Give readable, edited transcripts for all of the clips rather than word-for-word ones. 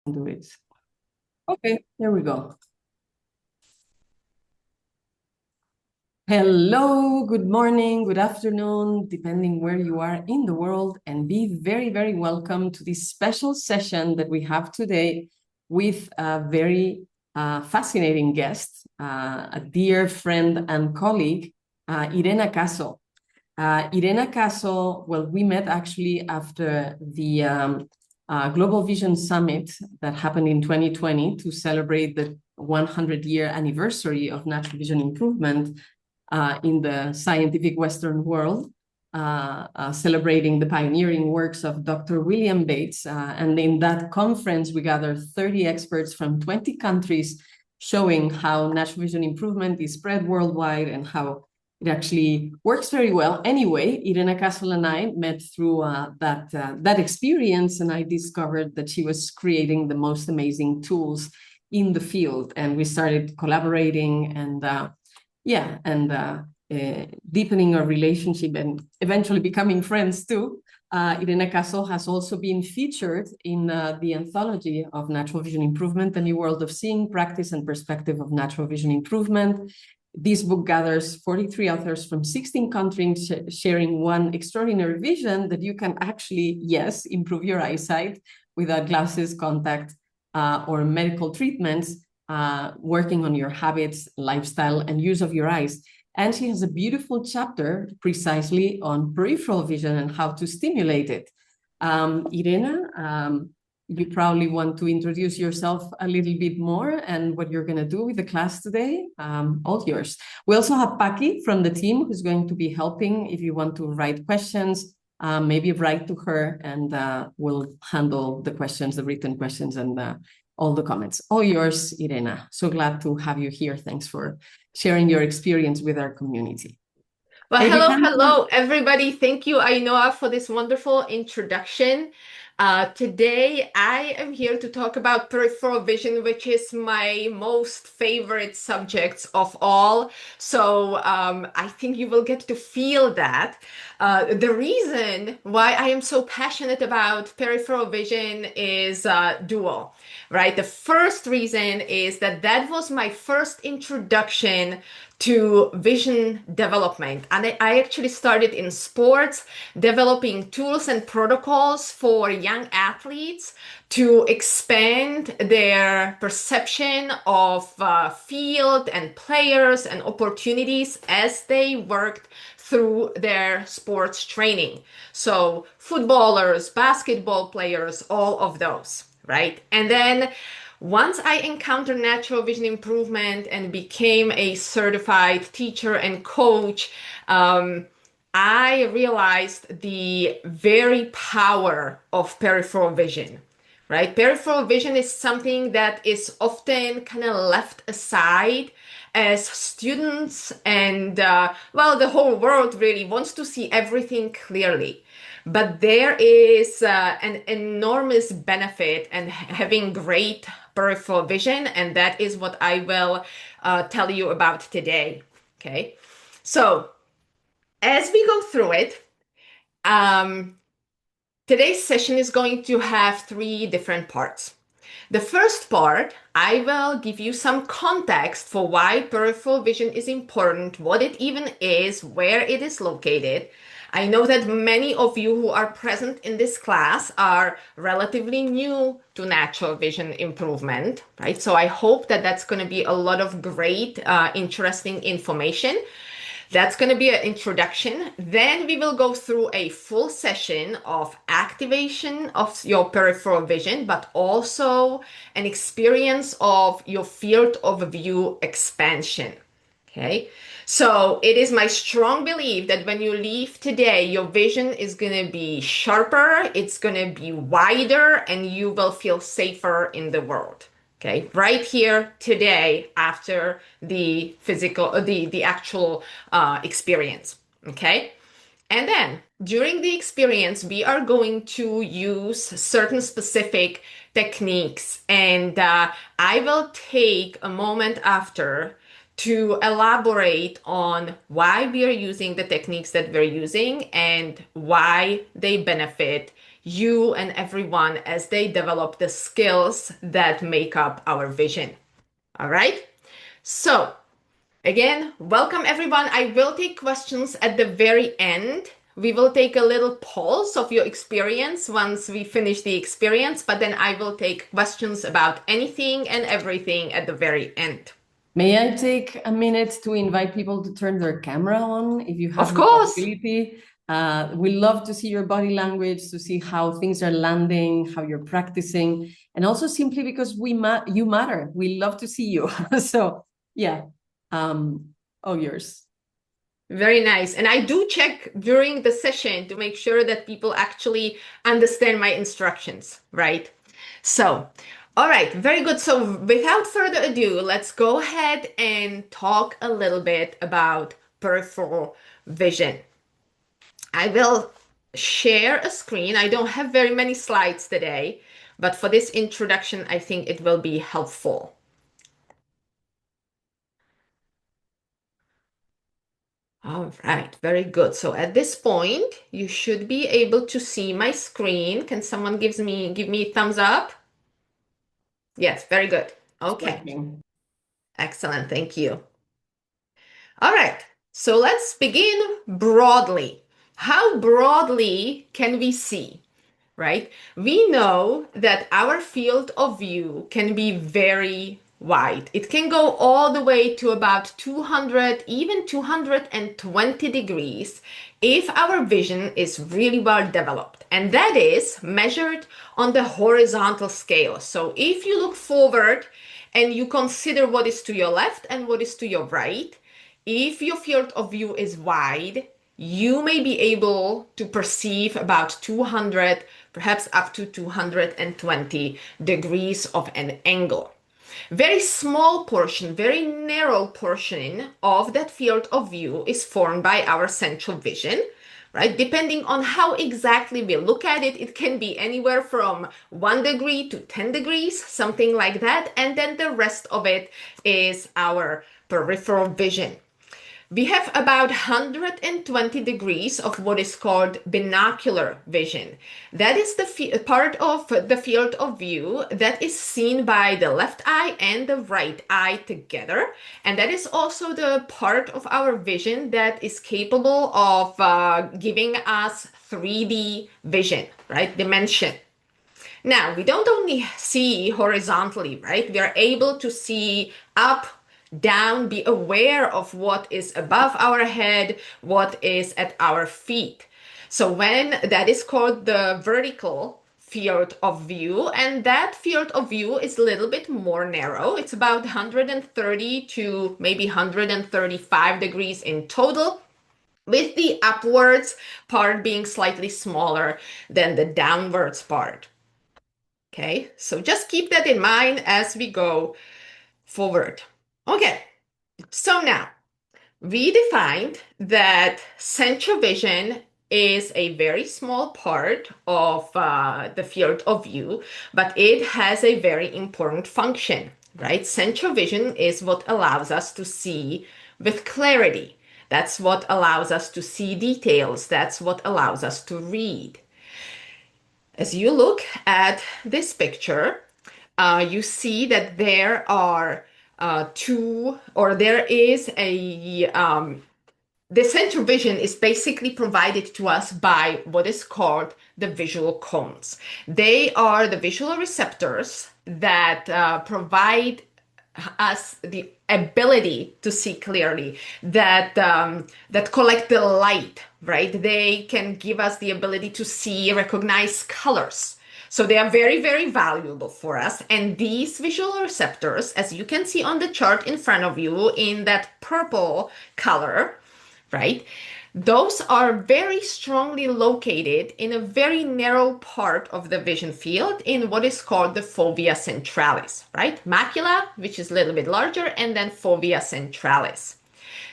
do it. Okay, there we go. Hello, good morning, good afternoon, depending where you are in the world, and be very, very welcome to this special session that we have today with a very fascinating guest, a dear friend and colleague, Irena Caso. Irena Caso, well, we met actually after the Global Vision Summit that happened in 2020 to celebrate the 100-year anniversary of natural vision improvement in the scientific Western world, celebrating the pioneering works of Dr. William Bates. And in that conference, we gathered 30 experts from 20 countries showing how natural vision improvement is spread worldwide and how it actually works very well. Anyway, Irena Castle and I met through that experience, and I discovered that she was creating the most amazing tools in the field. And we started collaborating and deepening our relationship and eventually becoming friends too. Irena Caso has also been featured in the anthology of Natural Vision Improvement, A New World of Seeing, Practice and Perspective of Natural Vision Improvement. This book gathers 43 authors from 16 countries sharing one extraordinary vision that you can actually, yes, improve your eyesight without glasses, contact, or medical treatments, working on your habits, lifestyle, and use of your eyes. And she has a beautiful chapter precisely on peripheral vision and how to stimulate it. Irena, you probably want to introduce yourself a little bit more and what you're going to do with the class today. All yours. We also have Paki from the team who's going to be helping if you want to write questions, maybe write to her, and we'll handle the questions, the written questions, and all the comments. All yours, Irena. So glad to have you here. Thanks for sharing your experience with our community. Well, hello, everybody. Thank you, Ainhoa, for this wonderful introduction. Today, I am here to talk about peripheral vision, which is my most favorite subjects of all. So I think you will get to feel that. The reason why I am so passionate about peripheral vision is dual, right? The first reason is that was my first introduction to vision development. And I actually started in sports, developing tools and protocols for young athletes to expand their perception of field and players and opportunities as they worked through their sports training. So footballers, basketball players, all of those, right? And then once I encountered natural vision improvement and became a certified teacher and coach, I realized the very power of peripheral vision, right? Peripheral vision is something that is often kind of left aside as students and, the whole world really wants to see everything clearly. But there is an enormous benefit in having great peripheral vision, and that is what I will tell you about today. Okay, so as we go through it, today's session is going to have three different parts. The first part, I will give you some context for why peripheral vision is important, what it even is, where it is located. I know that many of you who are present in this class are relatively new to natural vision improvement, right? So I hope that that's going to be a lot of great, interesting information. That's going to be an introduction. Then we will go through a full session of activation of your peripheral vision, but also an experience of your field of view expansion. Okay, so it is my strong belief that when you leave today, your vision is going to be sharper, it's going to be wider, and you will feel safer in the world. Okay, right here today after the actual experience. Okay, and then during the experience, we are going to use certain specific techniques, and I will take a moment after to elaborate on why we are using the techniques that we're using and why they benefit you and everyone as they develop the skills that make up our vision. All right? So, again, welcome everyone. I will take questions at the very end. We will take a little pulse of your experience once we finish the experience, but then I will take questions about anything and everything at the very end. May I take a minute to invite people to turn their camera on if you have Of the course. possibility? We love to see your body language, to see how things are landing, how you're practicing, and also simply because you matter. We love to see you. So yeah, all yours. Very nice. And I do check during the session to make sure that people actually understand my instructions, right? So, all right, very good. So, without further ado, let's go ahead and talk a little bit about peripheral vision. I will share a screen. I don't have very many slides today, but for this introduction, I think it will be helpful. All right, very good. So at this point, you should be able to see my screen. Can someone give me a thumbs up? Yes, very good. Okay, excellent. Thank you. All right, so let's begin broadly. How broadly can we see? Right? We know that our field of view can be very wide. It can go all the way to about 200, even 220 degrees if our vision is really well developed. And that is measured on the horizontal scale. So if you look forward and you consider what is to your left and what is to your right, if your field of view is wide, you may be able to perceive about 200, perhaps up to 220 degrees of an angle. Very small portion, very narrow portion of that field of view is formed by our central vision, right? Depending on how exactly we look at it, it can be anywhere from 1 degree to 10 degrees, something like that. And then the rest of it is our peripheral vision. We have about 120 degrees of what is called binocular vision. That is the part of the field of view that is seen by the left eye and the right eye together. And that is also the part of our vision that is capable of giving us 3D vision, right? Dimension. Now, we don't only see horizontally, right? We are able to see up, down, be aware of what is above our head, what is at our feet. So when that is called the vertical field of view, and that field of view is a little bit more narrow. It's about 130 to maybe 135 degrees in total, with the upwards part being slightly smaller than the downwards part. Okay, so just keep that in mind as we go forward. Okay, so now we defined that central vision is a very small part of the field of view, but it has a very important function, right? Central vision is what allows us to see with clarity. That's what allows us to see details. That's what allows us to read. As you look at this picture, you see that there are there is the central vision is basically provided to us by what is called the visual cones. They are the visual receptors that provide us the ability to see clearly, that collect the light, right? They can give us the ability to see, recognize colors. So they are very, very valuable for us. And these visual receptors, as you can see on the chart in front of you in that purple color, right? Those are very strongly located in a very narrow part of the vision field in what is called the fovea centralis, right? Macula, which is a little bit larger, and then fovea centralis.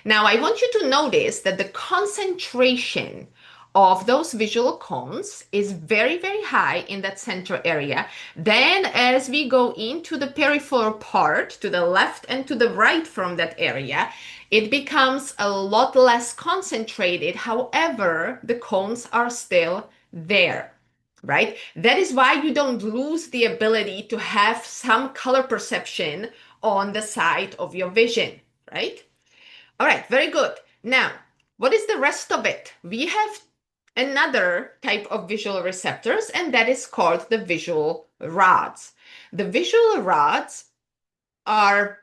Now, I want you to notice that the concentration of those visual cones is very, very high in that center area. Then as we go into the peripheral part, to the left and to the right from that area, it becomes a lot less concentrated. However, the cones are still there. right? That is why you don't lose the ability to have some color perception on the side of your vision, right? All right, very good. Now, what is the rest of it? We have another type of visual receptors, and that is called the visual rods. The visual rods are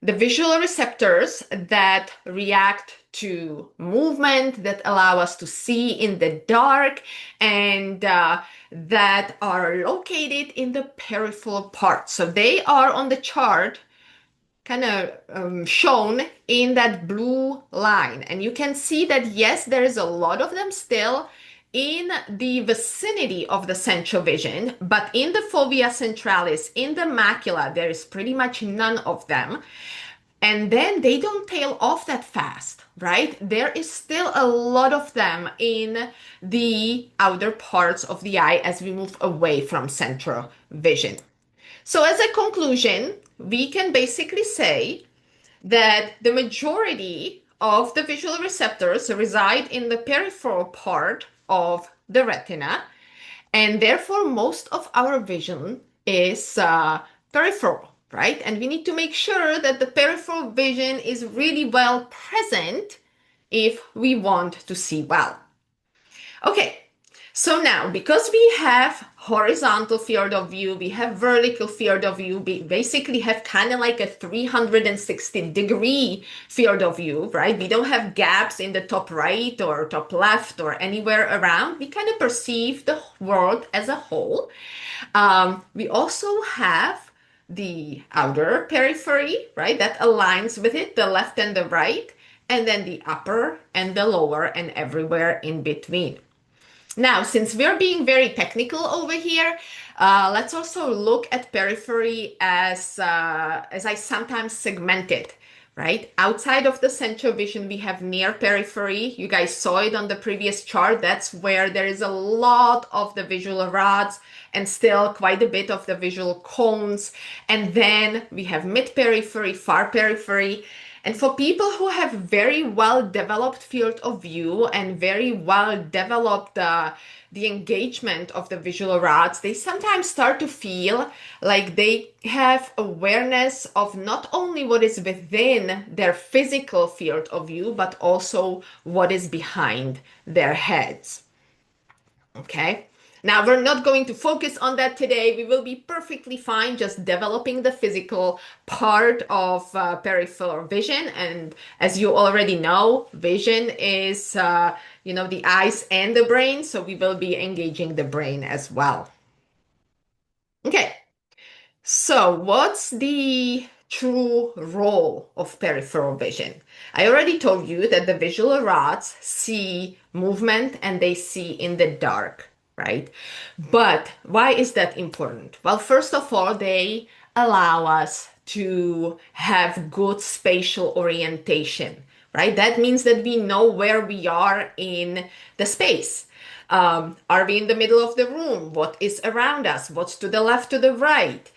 the visual receptors that react to movement, that allow us to see in the dark, and that are located in the peripheral part. So they are on the chart kind of shown in that blue line. And you can see that, yes, there is a lot of them still in the vicinity of the central vision, but in the fovea centralis, in the macula, there is pretty much none of them. And then they don't tail off that fast, right? There is still a lot of them in the outer parts of the eye as we move away from central vision. So as a conclusion, we can basically say that the majority of the visual receptors reside in the peripheral part of the retina, and therefore most of our vision is peripheral, right? And we need to make sure that the peripheral vision is really well present if we want to see well. Okay, so now, because we have horizontal field of view, we have vertical field of view, we basically have kind of like a 360-degree field of view, right? We don't have gaps in the top right or top left or anywhere around. We kind of perceive the world as a whole. We also have the outer periphery, right? That aligns with it, the left and the right, and then the upper and the lower and everywhere in between. Now, since we're being very technical over here, let's also look at periphery as I sometimes segment it, right? Outside of the central vision, we have near periphery. You guys saw it on the previous chart. That's where there is a lot of the visual rods and still quite a bit of the visual cones. And then we have mid periphery, far periphery. And for people who have very well developed field of view and very well developed the engagement of the visual rods, they sometimes start to feel like they have awareness of not only what is within their physical field of view, but also what is behind their heads. Okay. Now, we're not going to focus on that today. We will be perfectly fine just developing the physical part of peripheral vision. And as you already know, vision is, the eyes and the brain. So we will be engaging the brain as well. Okay. So what's the true role of peripheral vision? I already told you that the visual rods see movement and they see in the dark, right? But why is that important? Well, first of all, they allow us to have good spatial orientation, right? That means that we know where we are in the space. Are we in the middle of the room? What is around us? What's to the left, to the right?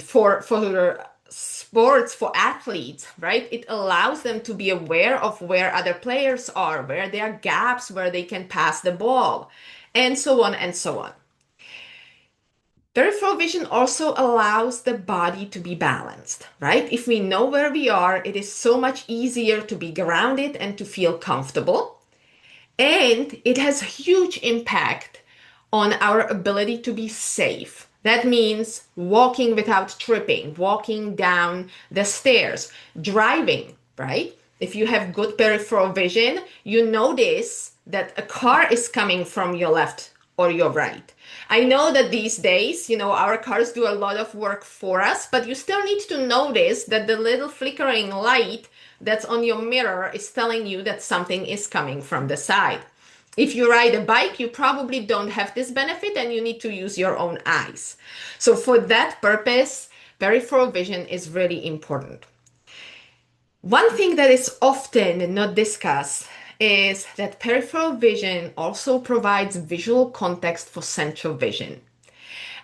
For sports, for athletes, right? It allows them to be aware of where other players are, where there are gaps, where they can pass the ball, and so on and so on. Peripheral vision also allows the body to be balanced, right? If we know where we are, it is so much easier to be grounded and to feel comfortable. And it has huge impact on our ability to be safe. That means walking without tripping, walking down the stairs, driving, right? If you have good peripheral vision, you notice that a car is coming from your left or your right. I know that these days, our cars do a lot of work for us, but you still need to notice that the little flickering light that's on your mirror is telling you that something is coming from the side. If you ride a bike, you probably don't have this benefit and you need to use your own eyes. So for that purpose, peripheral vision is really important. One thing that is often not discussed is that peripheral vision also provides visual context for central vision.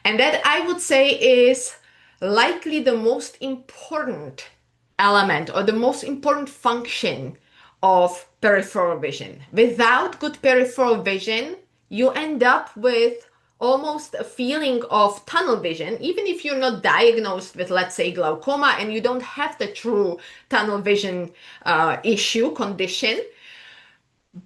And that, I would say, is likely the most important element or the most important function of peripheral vision. Without good peripheral vision, you end up with almost a feeling of tunnel vision, even if you're not diagnosed with, let's say, glaucoma and you don't have the true tunnel vision condition.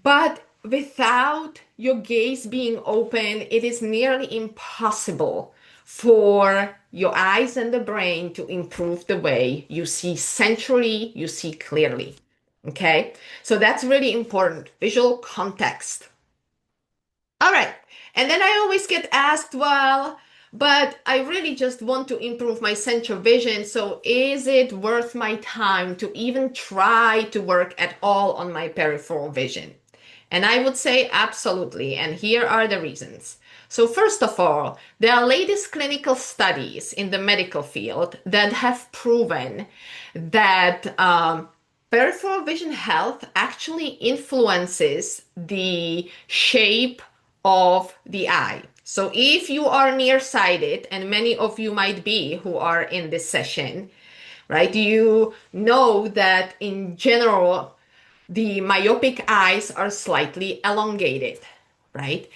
But without your gaze being open, it is nearly impossible for your eyes and the brain to improve the way you see centrally, you see clearly. Okay, so that's really important. Visual context. All right. And then I always get asked, well, but I really just want to improve my central vision. So is it worth my time to even try to work at all on my peripheral vision? And I would say absolutely. And here are the reasons. So first of all, there are latest clinical studies in the medical field that have proven that peripheral vision health actually influences the shape of the eye. So if you are nearsighted, and many of you might be who are in this session, right, you know that in general, the myopic eyes are slightly elongated, right?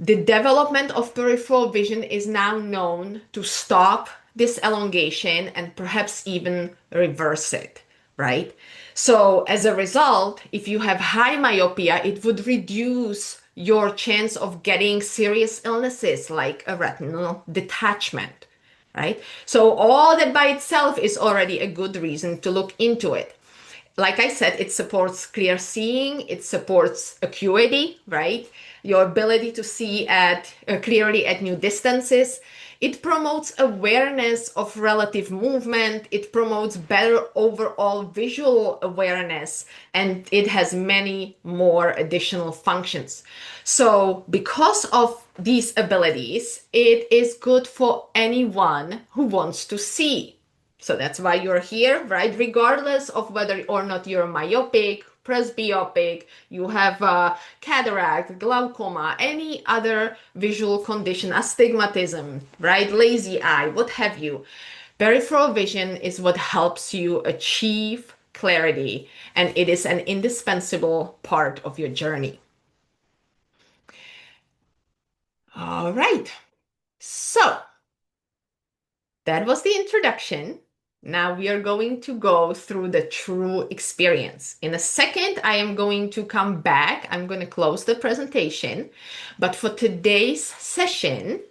The development of peripheral vision is now known to stop this elongation and perhaps even reverse it, right? So as a result, if you have high myopia, it would reduce your chance of getting serious illnesses like a retinal detachment, right? So all that by itself is already a good reason to look into it. Like I said, it supports clear seeing, it supports acuity, right? Your ability to see at clearly at new distances. It promotes awareness of relative movement. It promotes better overall visual awareness, and it has many more additional functions. So because of these abilities, it is good for anyone who wants to see. So that's why you're here, right? Regardless of whether or not you're myopic, presbyopic, you have cataract, glaucoma, any other visual condition, astigmatism, right? Lazy eye, what have you. Peripheral vision is what helps you achieve clarity, and it is an indispensable part of your journey. All right. So that was the introduction. Now we are going to go through the true experience. In a second, I am going to come back. I'm going to close the presentation. But for today's session,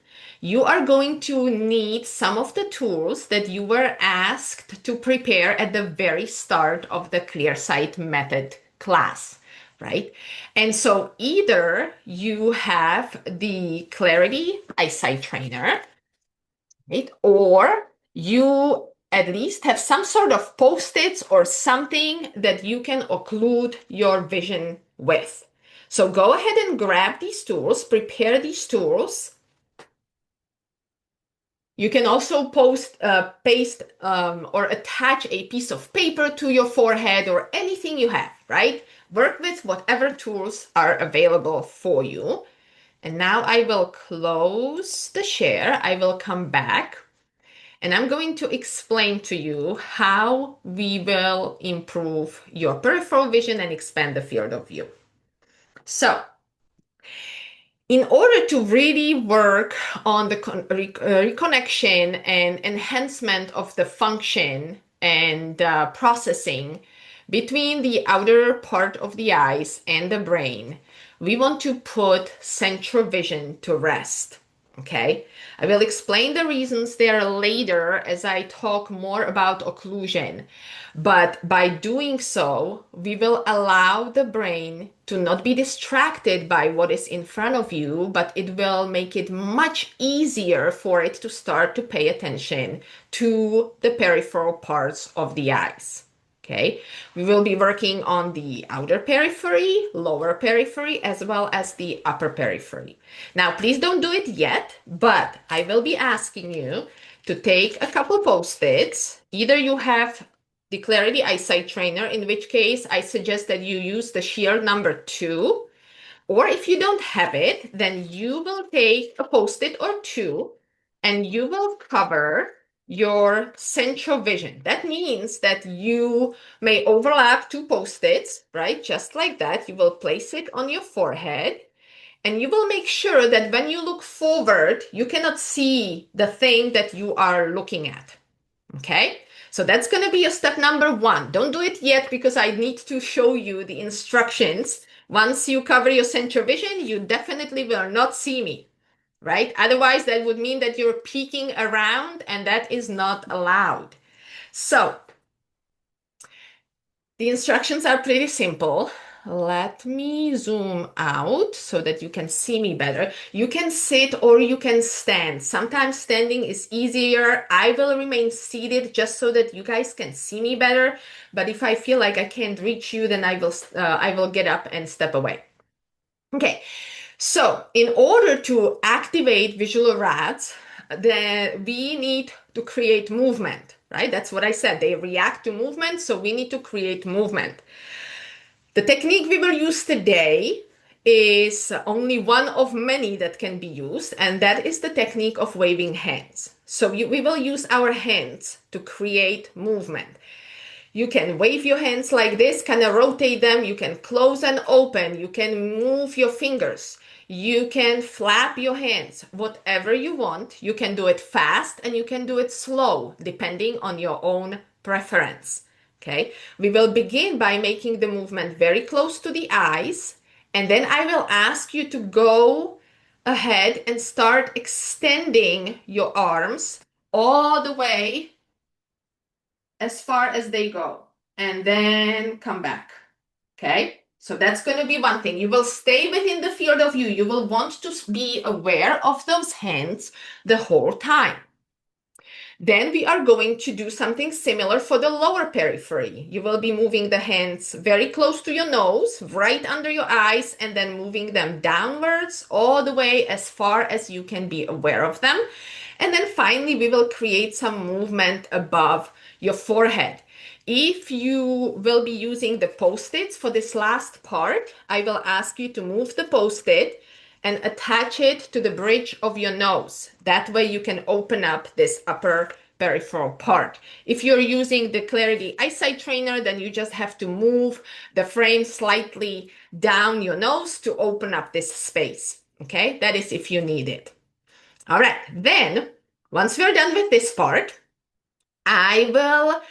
you are going to need some of the tools that you were asked to prepare at the very start of the ClearSight Method class, right? And so either you have the Clarity Eyesight Trainer, right? Or you at least have some sort of post-its or something that you can occlude your vision with. So go ahead and grab these tools, prepare these tools. You can also paste or attach a piece of paper to your forehead or anything you have, right? Work with whatever tools are available for you. And now I will close the share. I will come back. And I'm going to explain to you how we will improve your peripheral vision and expand the field of view. So, in order to really work on the reconnection and enhancement of the function and processing between the outer part of the eyes and the brain, we want to put central vision to rest. Okay, I will explain the reasons there later as I talk more about occlusion. But by doing so, we will allow the brain to not be distracted by what is in front of you, but it will make it much easier for it to start to pay attention to the peripheral parts of the eyes. Okay, we will be working on the outer periphery, lower periphery, as well as the upper periphery. Now, please don't do it yet, but I will be asking you to take a couple post-its. Either you have the Clarity Eyesight Trainer, in which case I suggest that you use the shear number 2. Or if you don't have it, then you will take a post-it or two and you will cover your central vision. That means that you may overlap two post-its, right? Just like that. You will place it on your forehead and you will make sure that when you look forward, you cannot see the thing that you are looking at. Okay? So that's going to be your step number one. Don't do it yet because I need to show you the instructions. Once you cover your central vision, you definitely will not see me, right? Otherwise, that would mean that you're peeking around and that is not allowed. So the instructions are pretty simple. Let me zoom out so that you can see me better. You can sit or you can stand. Sometimes standing is easier. I will remain seated just so that you guys can see me better. But if I feel like I can't reach you, then I will get up and step away. Okay, so in order to activate visual rods, then we need to create movement, right? That's what I said. They react to movement, so we need to create movement. The technique we will use today is only one of many that can be used, and that is the technique of waving hands. So we will use our hands to create movement. You can wave your hands like this, kind of rotate them. You can close and open. You can move your fingers. You can flap your hands, whatever you want. You can do it fast and you can do it slow, depending on your own preference. Okay, we will begin by making the movement very close to the eyes, and then I will ask you to go ahead and start extending your arms all the way as far as they go, and then come back. Okay, so that's going to be one thing. You will stay within the field of view. You will want to be aware of those hands the whole time. Then we are going to do something similar for the lower periphery. You will be moving the hands very close to your nose, right under your eyes, and then moving them downwards all the way as far as you can be aware of them. And then finally, we will create some movement above your forehead. If you will be using the post-its for this last part, I will ask you to move the post-it and attach it to the bridge of your nose. That way you can open up this upper peripheral part. If you're using the Clarity Eyesight Trainer, then you just have to move the frame slightly down your nose to open up this space. Okay, that is if you need it. All right, then once we're done with this part, I will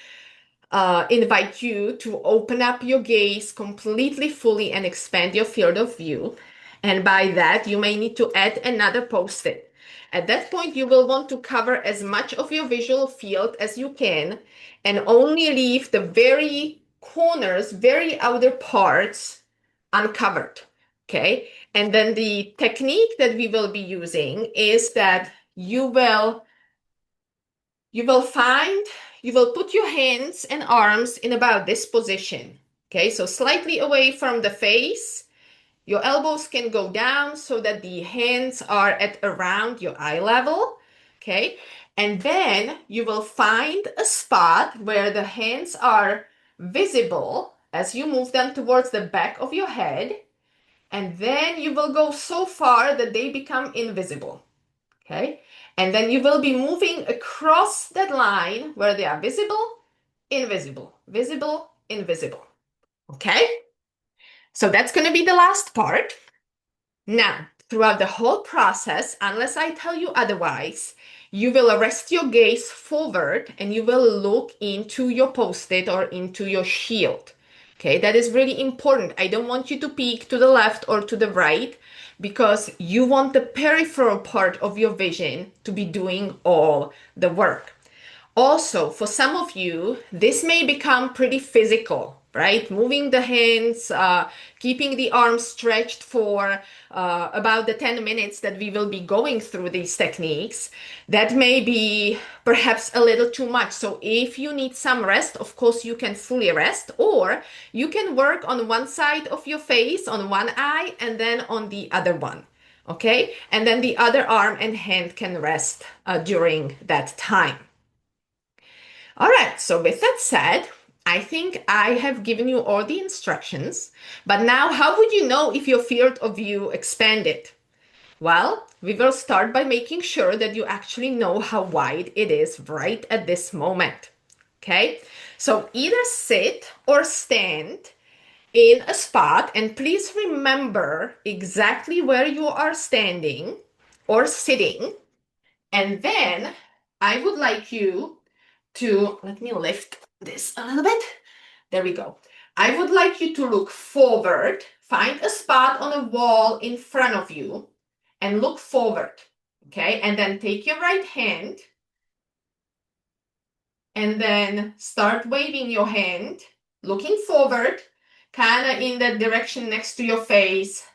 invite you to open up your gaze completely, fully, and expand your field of view. And by that, you may need to add another post-it. At that point, you will want to cover as much of your visual field as you can and only leave the very corners, very outer parts uncovered. Okay. And then the technique that we will be using is that you will put your hands and arms in about this position. Okay, so slightly away from the face. Your elbows can go down so that the hands are at around your eye level. Okay, and then you will find a spot where the hands are visible as you move them towards the back of your head. And then you will go so far that they become invisible. Okay, and then you will be moving across that line where they are visible, invisible, visible, invisible. Okay, so that's going to be the last part. Now, throughout the whole process, unless I tell you otherwise, you will arrest your gaze forward and you will look into your post-it or into your shield. Okay, that is really important. I don't want you to peek to the left or to the right because you want the peripheral part of your vision to be doing all the work. Also, for some of you, this may become pretty physical, right? Moving the hands, keeping the arms stretched for about the 10 minutes that we will be going through these techniques. That may be perhaps a little too much. So if you need some rest, of course, you can fully rest, or you can work on one side of your face, on one eye, and then on the other one. Okay? And then the other arm and hand can rest during that time. All right, so with that said, I think I have given you all the instructions, but now how would you know if your field of view expanded? Well, we will start by making sure that you actually know how wide it is right at this moment. Okay? So either sit or stand in a spot, and please remember exactly where you are standing or sitting. And then I would like you to, let me lift this a little bit. There we go. I would like you to look forward, find a spot on a wall in front of you, and look forward. Okay, and then take your right hand and then start waving your hand, looking forward, kind of in the direction next to your face,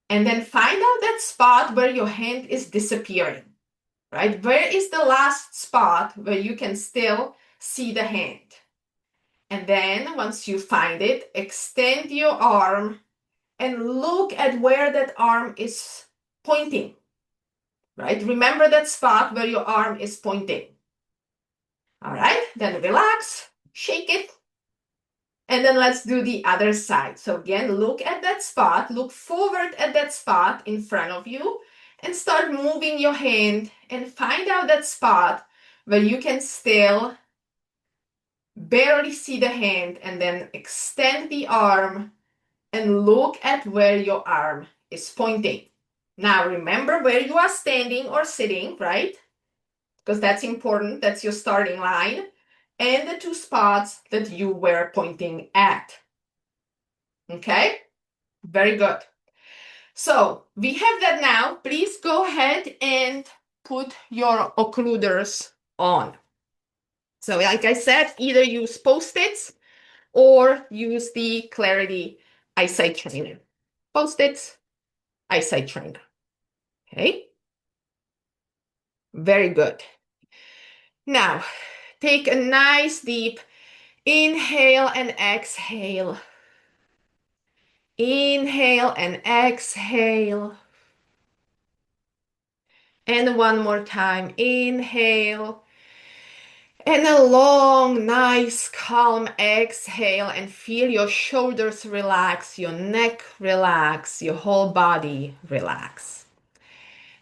and then find out that spot where your hand is disappearing, right? Where is the last spot where you can still see the hand? And then once you find it, extend your arm and look at where that arm is pointing, right? Remember that spot where your arm is pointing. All right, then relax, shake it, and then let's do the other side. So again, look at that spot, look forward at that spot in front of you, and start moving your hand and find out that spot where you can still barely see the hand, and then extend the arm and look at where your arm is pointing. Now remember where you are standing or sitting, right? Because that's important, that's your starting line, and the two spots that you were pointing at. Okay, very good. So we have that now. Please go ahead and put your occluders on. So like I said, either use Post-its or use the Clarity Eyesight Trainer. Post-its, Eyesight Trainer. Okay, very good. Now, take a nice deep inhale and exhale. Inhale and exhale. And one more time. Inhale. And a long, nice, calm exhale. And feel your shoulders relax, your neck relax, your whole body relax.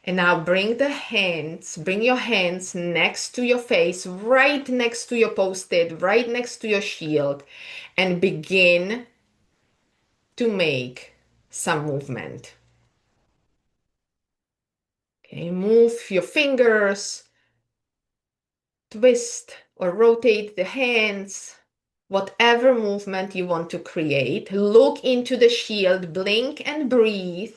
And now bring your hands next to your face, right next to your post-it, right next to your shield, and begin to make some movement. Okay, move your fingers, twist or rotate the hands, whatever movement you want to create. Look into the shield, blink and breathe.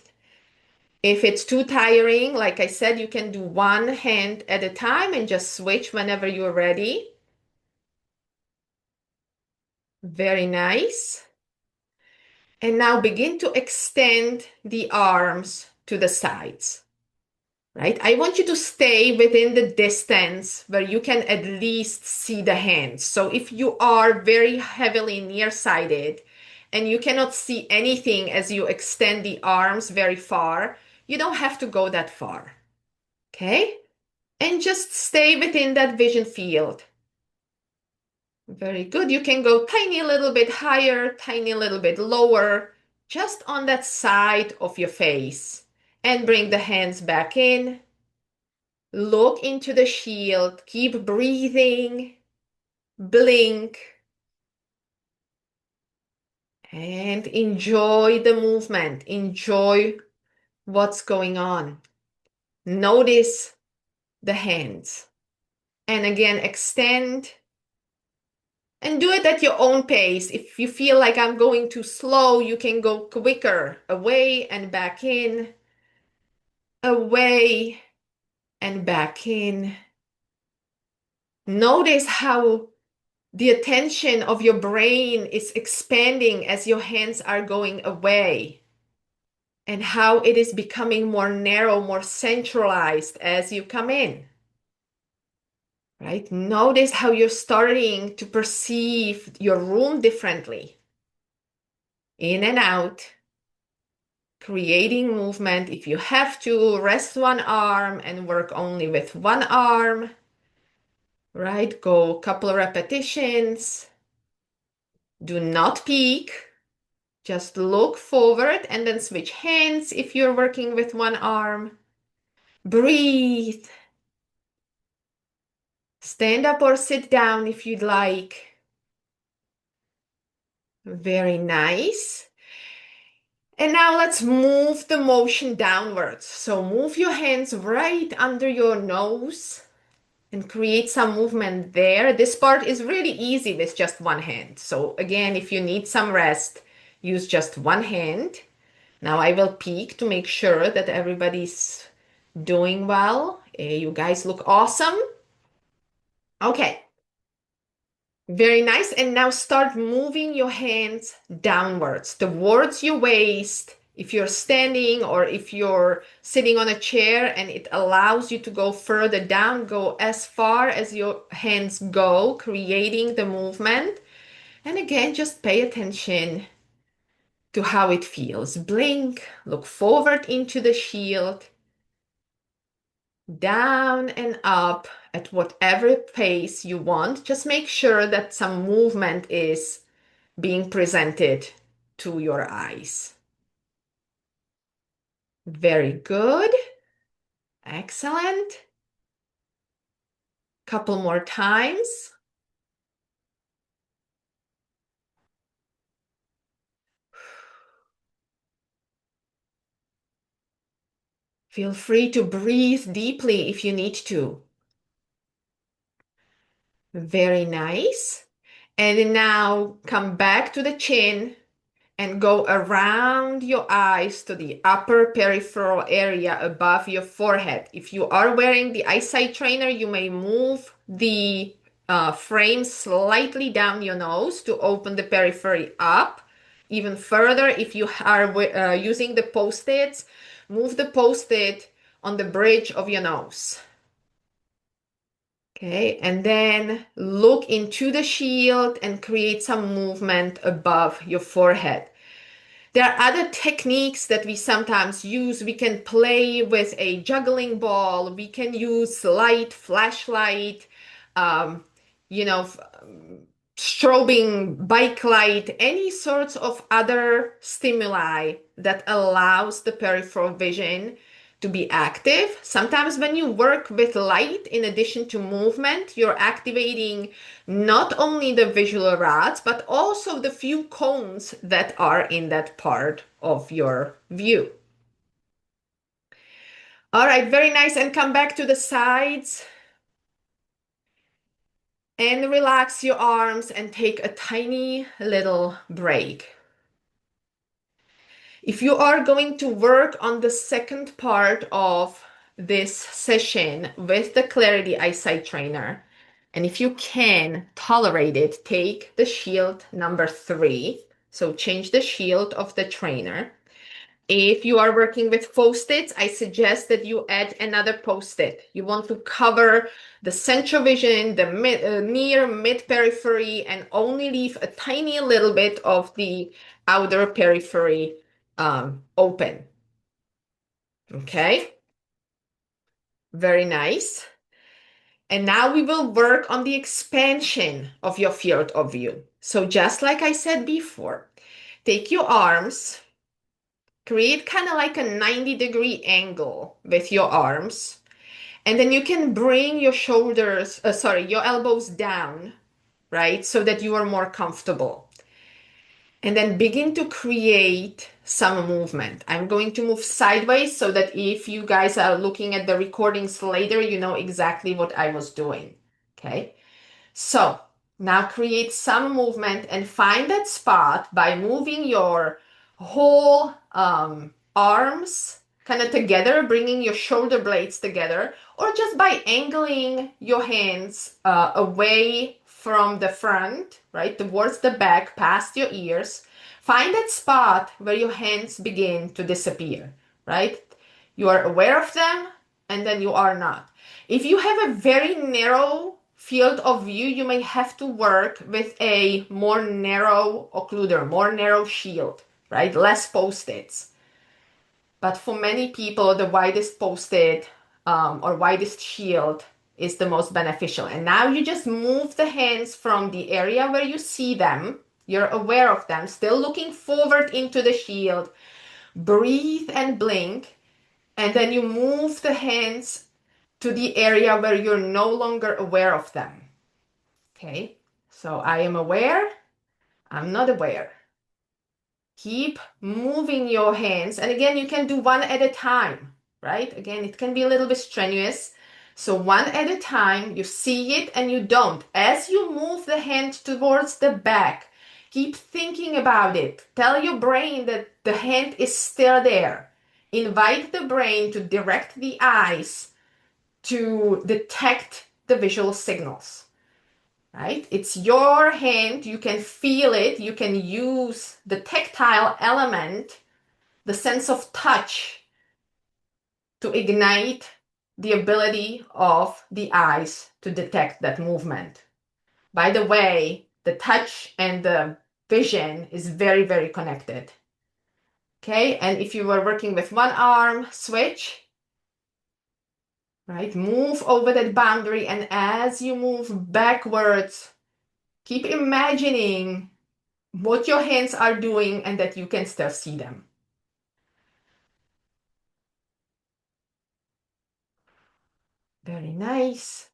If it's too tiring, like I said, you can do one hand at a time and just switch whenever you're ready. Very nice. And now begin to extend the arms to the sides, right? I want you to stay within the distance where you can at least see the hands. So if you are very heavily nearsighted and you cannot see anything as you extend the arms very far, you don't have to go that far, okay? And just stay within that vision field. Very good. You can go tiny little bit higher, tiny little bit lower, just on that side of your face. And bring the hands back in. Look into the shield. Keep breathing. Blink. And enjoy the movement. Enjoy what's going on. Notice the hands. And again, extend. And do it at your own pace. If you feel like I'm going too slow, you can go quicker. Away and back in. Away and back in. Notice how the attention of your brain is expanding as your hands are going away, and how it is becoming more narrow, more centralized as you come in. Right? Notice how you're starting to perceive your room differently. In and out, creating movement. If you have to, rest one arm and work only with one arm. Right? Go a couple of repetitions. Do not peek. Just look forward and then switch hands if you're working with one arm. Breathe. Stand up or sit down if you'd like. Very nice. And now let's move the motion downwards. So move your hands right under your nose and create some movement there. This part is really easy with just one hand. So again, if you need some rest, use just one hand. Now I will peek to make sure that everybody's doing well. You guys look awesome. Okay. Very nice. And now start moving your hands downwards towards your waist. If you're standing or if you're sitting on a chair and it allows you to go further down, go as far as your hands go, creating the movement. And again, just pay attention to how it feels. Blink, look forward into the shield, down and up at whatever pace you want. Just make sure that some movement is being presented to your eyes. Very good. Excellent. Couple more times. Feel free to breathe deeply if you need to. Very nice. And now come back to the chin and go around your eyes to the upper peripheral area above your forehead. If you are wearing the eyesight trainer, you may move the frame slightly down your nose to open the periphery up. Even further, if you are using the post-its, move the post-it on the bridge of your nose. Okay, and then look into the shield and create some movement above your forehead. There are other techniques that we sometimes use. We can play with a juggling ball. We can use light, flashlight, um, you know, strobing bike light, any sorts of other stimuli that allows the peripheral vision to be active. Sometimes when you work with light, in addition to movement, you're activating not only the visual rods, but also the few cones that are in that part of your view. All right, very nice. And come back to the sides and relax your arms and take a tiny little break. If you are going to work on the second part of this session with the Clarity Eyesight Trainer, and if you can tolerate it, take the shield number 3. So change the shield of the trainer. If you are working with post-its, I suggest that you add another post-it. You want to cover the central vision, the near mid periphery, and only leave a tiny little bit of the outer periphery open. Okay, very nice. And now we will work on the expansion of your field of view. So just like I said before, take your arms, create kind of like a 90-degree angle with your arms, and then you can bring your your elbows down, right? So that you are more comfortable. And then begin to create some movement. I'm going to move sideways so that if you guys are looking at the recordings later, you know exactly what I was doing. Okay. So now create some movement and find that spot by moving your whole arms kind of together, bringing your shoulder blades together, or just by angling your hands away from the front, right, towards the back, past your ears. Find that spot where your hands begin to disappear, right? You are aware of them, and then you are not. If you have a very narrow field of view, you may have to work with a more narrow occluder, more narrow shield, right? Less post-its. But for many people, the widest post-it or widest shield is the most beneficial. And now you just move the hands from the area where you see them You're aware of them, still looking forward into the shield. Breathe and blink, and then you move the hands to the area where you're no longer aware of them. Okay, so I am aware, I'm not aware. Keep moving your hands. And again, you can do one at a time, right? Again, it can be a little bit strenuous. So one at a time, you see it and you don't. As you move the hand towards the back, keep thinking about it. Tell your brain that the hand is still there. Invite the brain to direct the eyes to detect the visual signals, right? It's your hand, you can feel it, you can use the tactile element, the sense of touch, to ignite the ability of the eyes to detect that movement. By the way, the touch and the vision is very, very connected. Okay, and if you were working with one arm, switch, right? Move over that boundary, and as you move backwards, keep imagining what your hands are doing and that you can still see them. Very nice.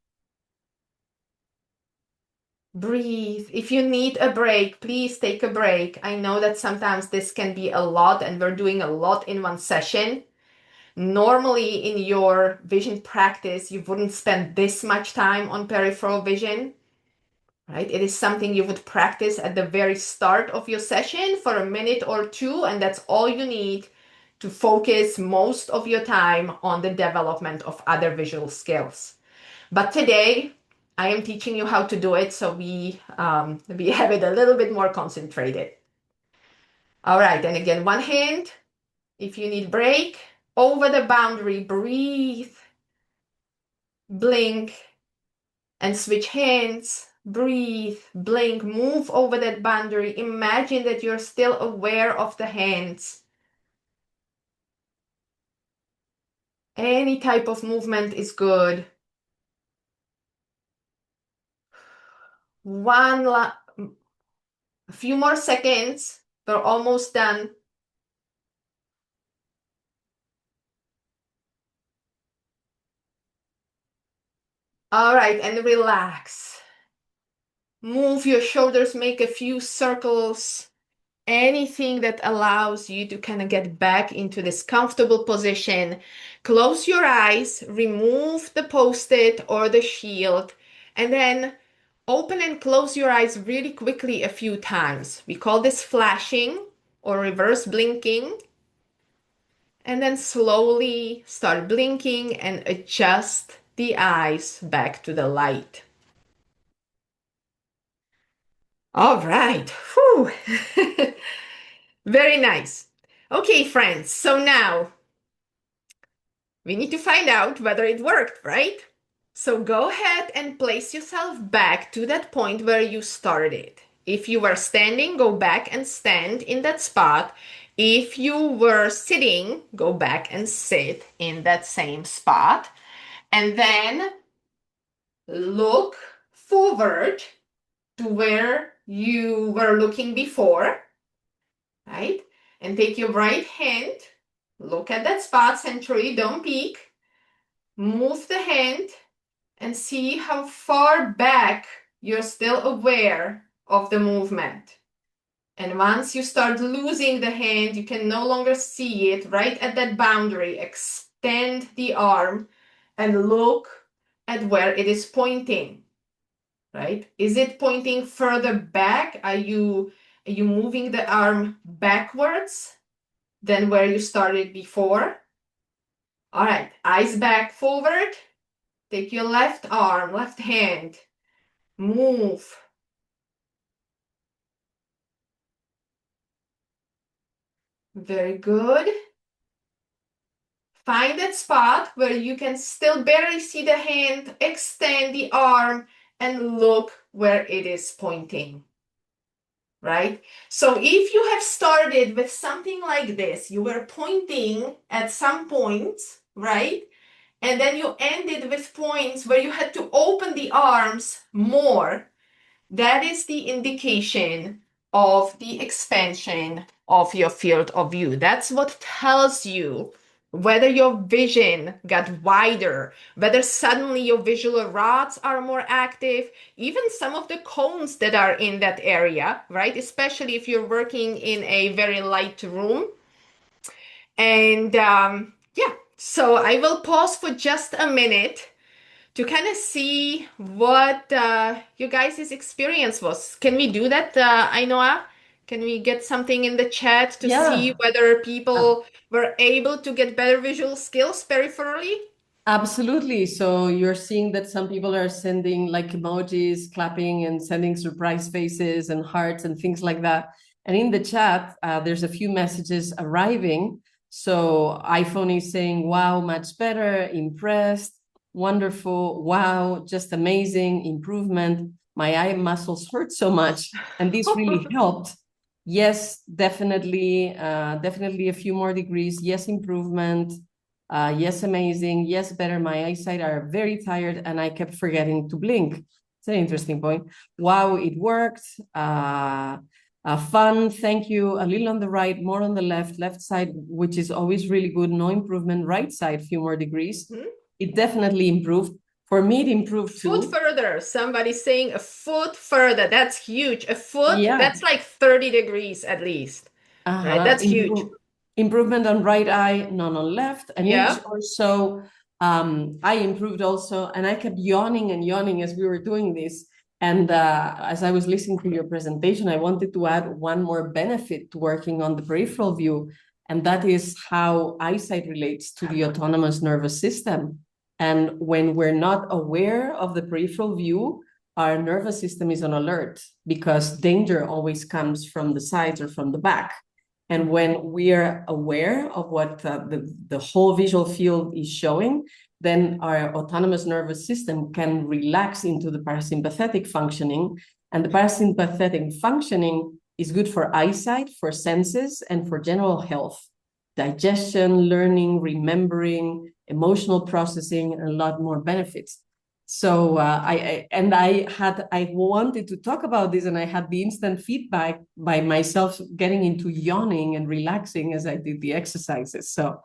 Breathe. If you need a break, please take a break. I know that sometimes this can be a lot and we're doing a lot in one session. Normally in your vision practice, you wouldn't spend this much time on peripheral vision, right? It is something you would practice at the very start of your session for a minute or two, and that's all you need to focus most of your time on the development of other visual skills. But today, I am teaching you how to do it, so we have it a little bit more concentrated. All right, and again, one hand, if you need break, over the boundary, breathe, blink, and switch hands, breathe, blink, move over that boundary. Imagine that you're still aware of the hands. Any type of movement is good. A few more seconds. We're almost done. All right, and relax. Move your shoulders, make a few circles. Anything that allows you to kind of get back into this comfortable position. Close your eyes, remove the post-it or the shield, and then open and close your eyes really quickly a few times. We call this flashing or reverse blinking. And then slowly start blinking and adjust the eyes back to the light. All right. Whew. Very nice. Okay, friends. So now we need to find out whether it worked, right? So go ahead and place yourself back to that point where you started. If you were standing, go back and stand in that spot. If you were sitting, go back and sit in that same spot. And then look forward to where you were looking before, right? And take your right hand, look at that spot centrally, don't peek. Move the hand and see how far back you're still aware of the movement. And once you start losing the hand, you can no longer see it right at that boundary. Extend the arm and look at where it is pointing, right? Is it pointing further back? Are you moving the arm backwards than where you started before? All right, eyes back forward. Take your left arm, left hand, move. Very good. Find that spot where you can still barely see the hand, extend the arm, and look where it is pointing, right? So if you have started with something like this, you were pointing at some points, right? And then you ended with points where you had to open the arms more. That is the indication of the expansion of your field of view. That's what tells you whether your vision got wider, whether suddenly your visual rods are more active, even some of the cones that are in that area, right? Especially if you're working in a very light room. And yeah, so I will pause for just a minute to kind of see what you guys' experience was. Can we do that, Ainhoa? Can we get something in the chat to see Yeah. whether people were able to get better visual skills peripherally? Absolutely. So you're seeing that some people are sending like emojis, clapping, and sending surprise faces and hearts and things like that. And in the chat, there's a few messages arriving. So iPhone is saying, wow, much better, impressed, wonderful, wow, just amazing, improvement. My eye muscles hurt so much, and this really helped. Yes, definitely, definitely a few more degrees. Yes, improvement. Yes, amazing. Yes, better. My eyesight are very tired and I kept forgetting to blink. It's an interesting point. Wow, it worked. Fun. Thank you. A little on the right, more on the left side, which is always really good. No improvement. Right side, few more degrees. Mhm. It definitely improved. For me, it improved Foot too. further. Somebody's saying a foot further. That's huge. A foot, Yeah. that's like 30 degrees at least, right? Uh-huh. That's huge. Improvement on right eye, none on left. An inch Yeah. or so. I improved also, and I kept yawning and yawning as we were doing this. And as I was listening to your presentation, I wanted to add one more benefit to working on the peripheral view, and that is how eyesight relates to the autonomous nervous system. And when we're not aware of the peripheral view, our nervous system is on alert because danger always comes from the sides or from the back. And when we are aware of what the whole visual field is showing, then our autonomous nervous system can relax into the parasympathetic functioning. And the parasympathetic functioning is good for eyesight, for senses, and for general health, digestion, learning, remembering, emotional processing, and a lot more benefits. So I wanted to talk about this, and I had the instant feedback by myself getting into yawning and relaxing as I did the exercises. So,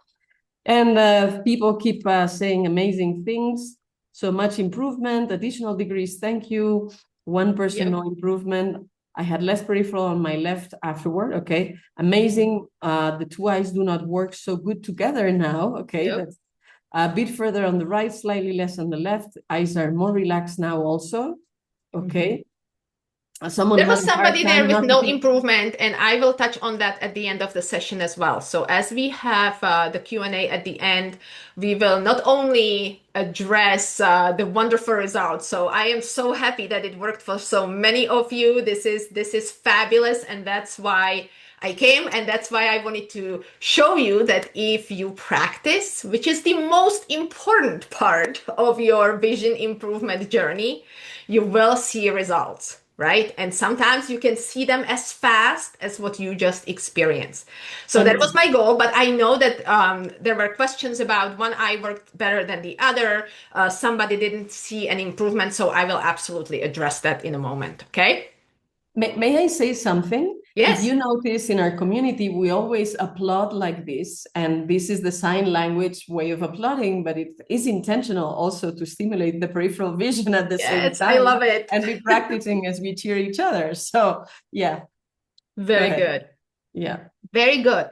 and people keep saying amazing things. So much improvement, additional degrees. Thank you. One person, Yeah. no improvement. I had less peripheral on my left afterward. Okay, amazing. The two eyes do not work so good together now. Okay, Yep. that's a bit further on the right, slightly less on the left. Eyes are more relaxed now also. Okay. Someone There had was a hard somebody there time with not to no be. improvement, and I will touch on that at the end of the session as well. So as we have the Q&A at the end, we will not only address the wonderful results. So I am so happy that it worked for so many of you. This is fabulous, and that's why I came, and that's why I wanted to show you that if you practice, which is the most important part of your vision improvement journey, you will see results, right? And sometimes you can see them as fast as what you just experienced. So that was And my goal, but I know that there were questions about one eye worked better than the other. Somebody didn't see an improvement, so I will absolutely address that in a moment, okay? may I say something? If Yes. you notice in our community, we always applaud like this, and this is the sign language way of applauding, but it is intentional also to stimulate the peripheral vision at the same Yes, I time love it. and be practicing as we cheer each other. So, yeah, go Very ahead. good. Yeah. Very good.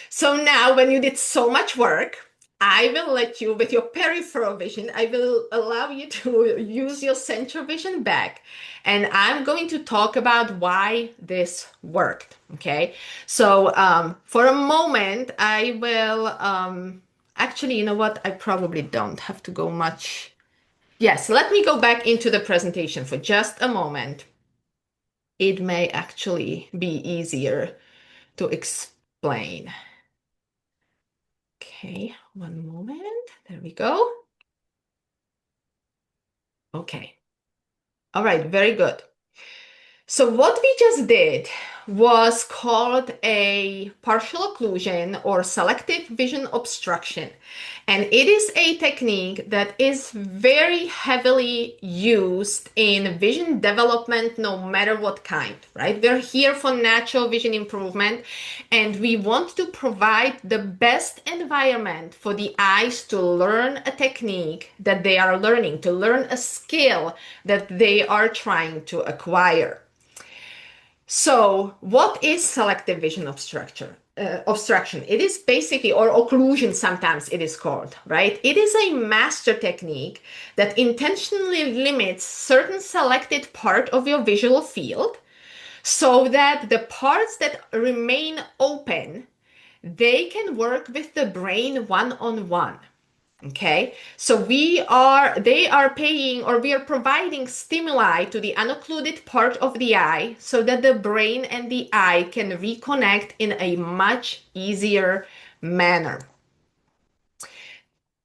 So now, when you did so much work, I will let you, with your peripheral vision, I will allow you to use your central vision back. And I'm going to talk about why this worked. Okay. So for a moment, I will actually, you know what? I probably don't have to go much. Yes, let me go back into the presentation for just a moment. It may actually be easier to explain. Okay, one moment. There we go. Okay. All right, very good. So what we just did was called a partial occlusion or selective vision obstruction. And it is a technique that is very heavily used in vision development, no matter what kind, right? We're here for natural vision improvement, and we want to provide the best environment for the eyes to learn a technique that they are learning, to learn a skill that they are trying to acquire. So, what is selective vision obstruction? It is basically, or occlusion sometimes it is called, right? It is a master technique that intentionally limits certain selected part of your visual field so that the parts that remain open, they can work with the brain one-on-one. Okay, so they are paying, or we are providing stimuli to the unoccluded part of the eye so that the brain and the eye can reconnect in a much easier manner.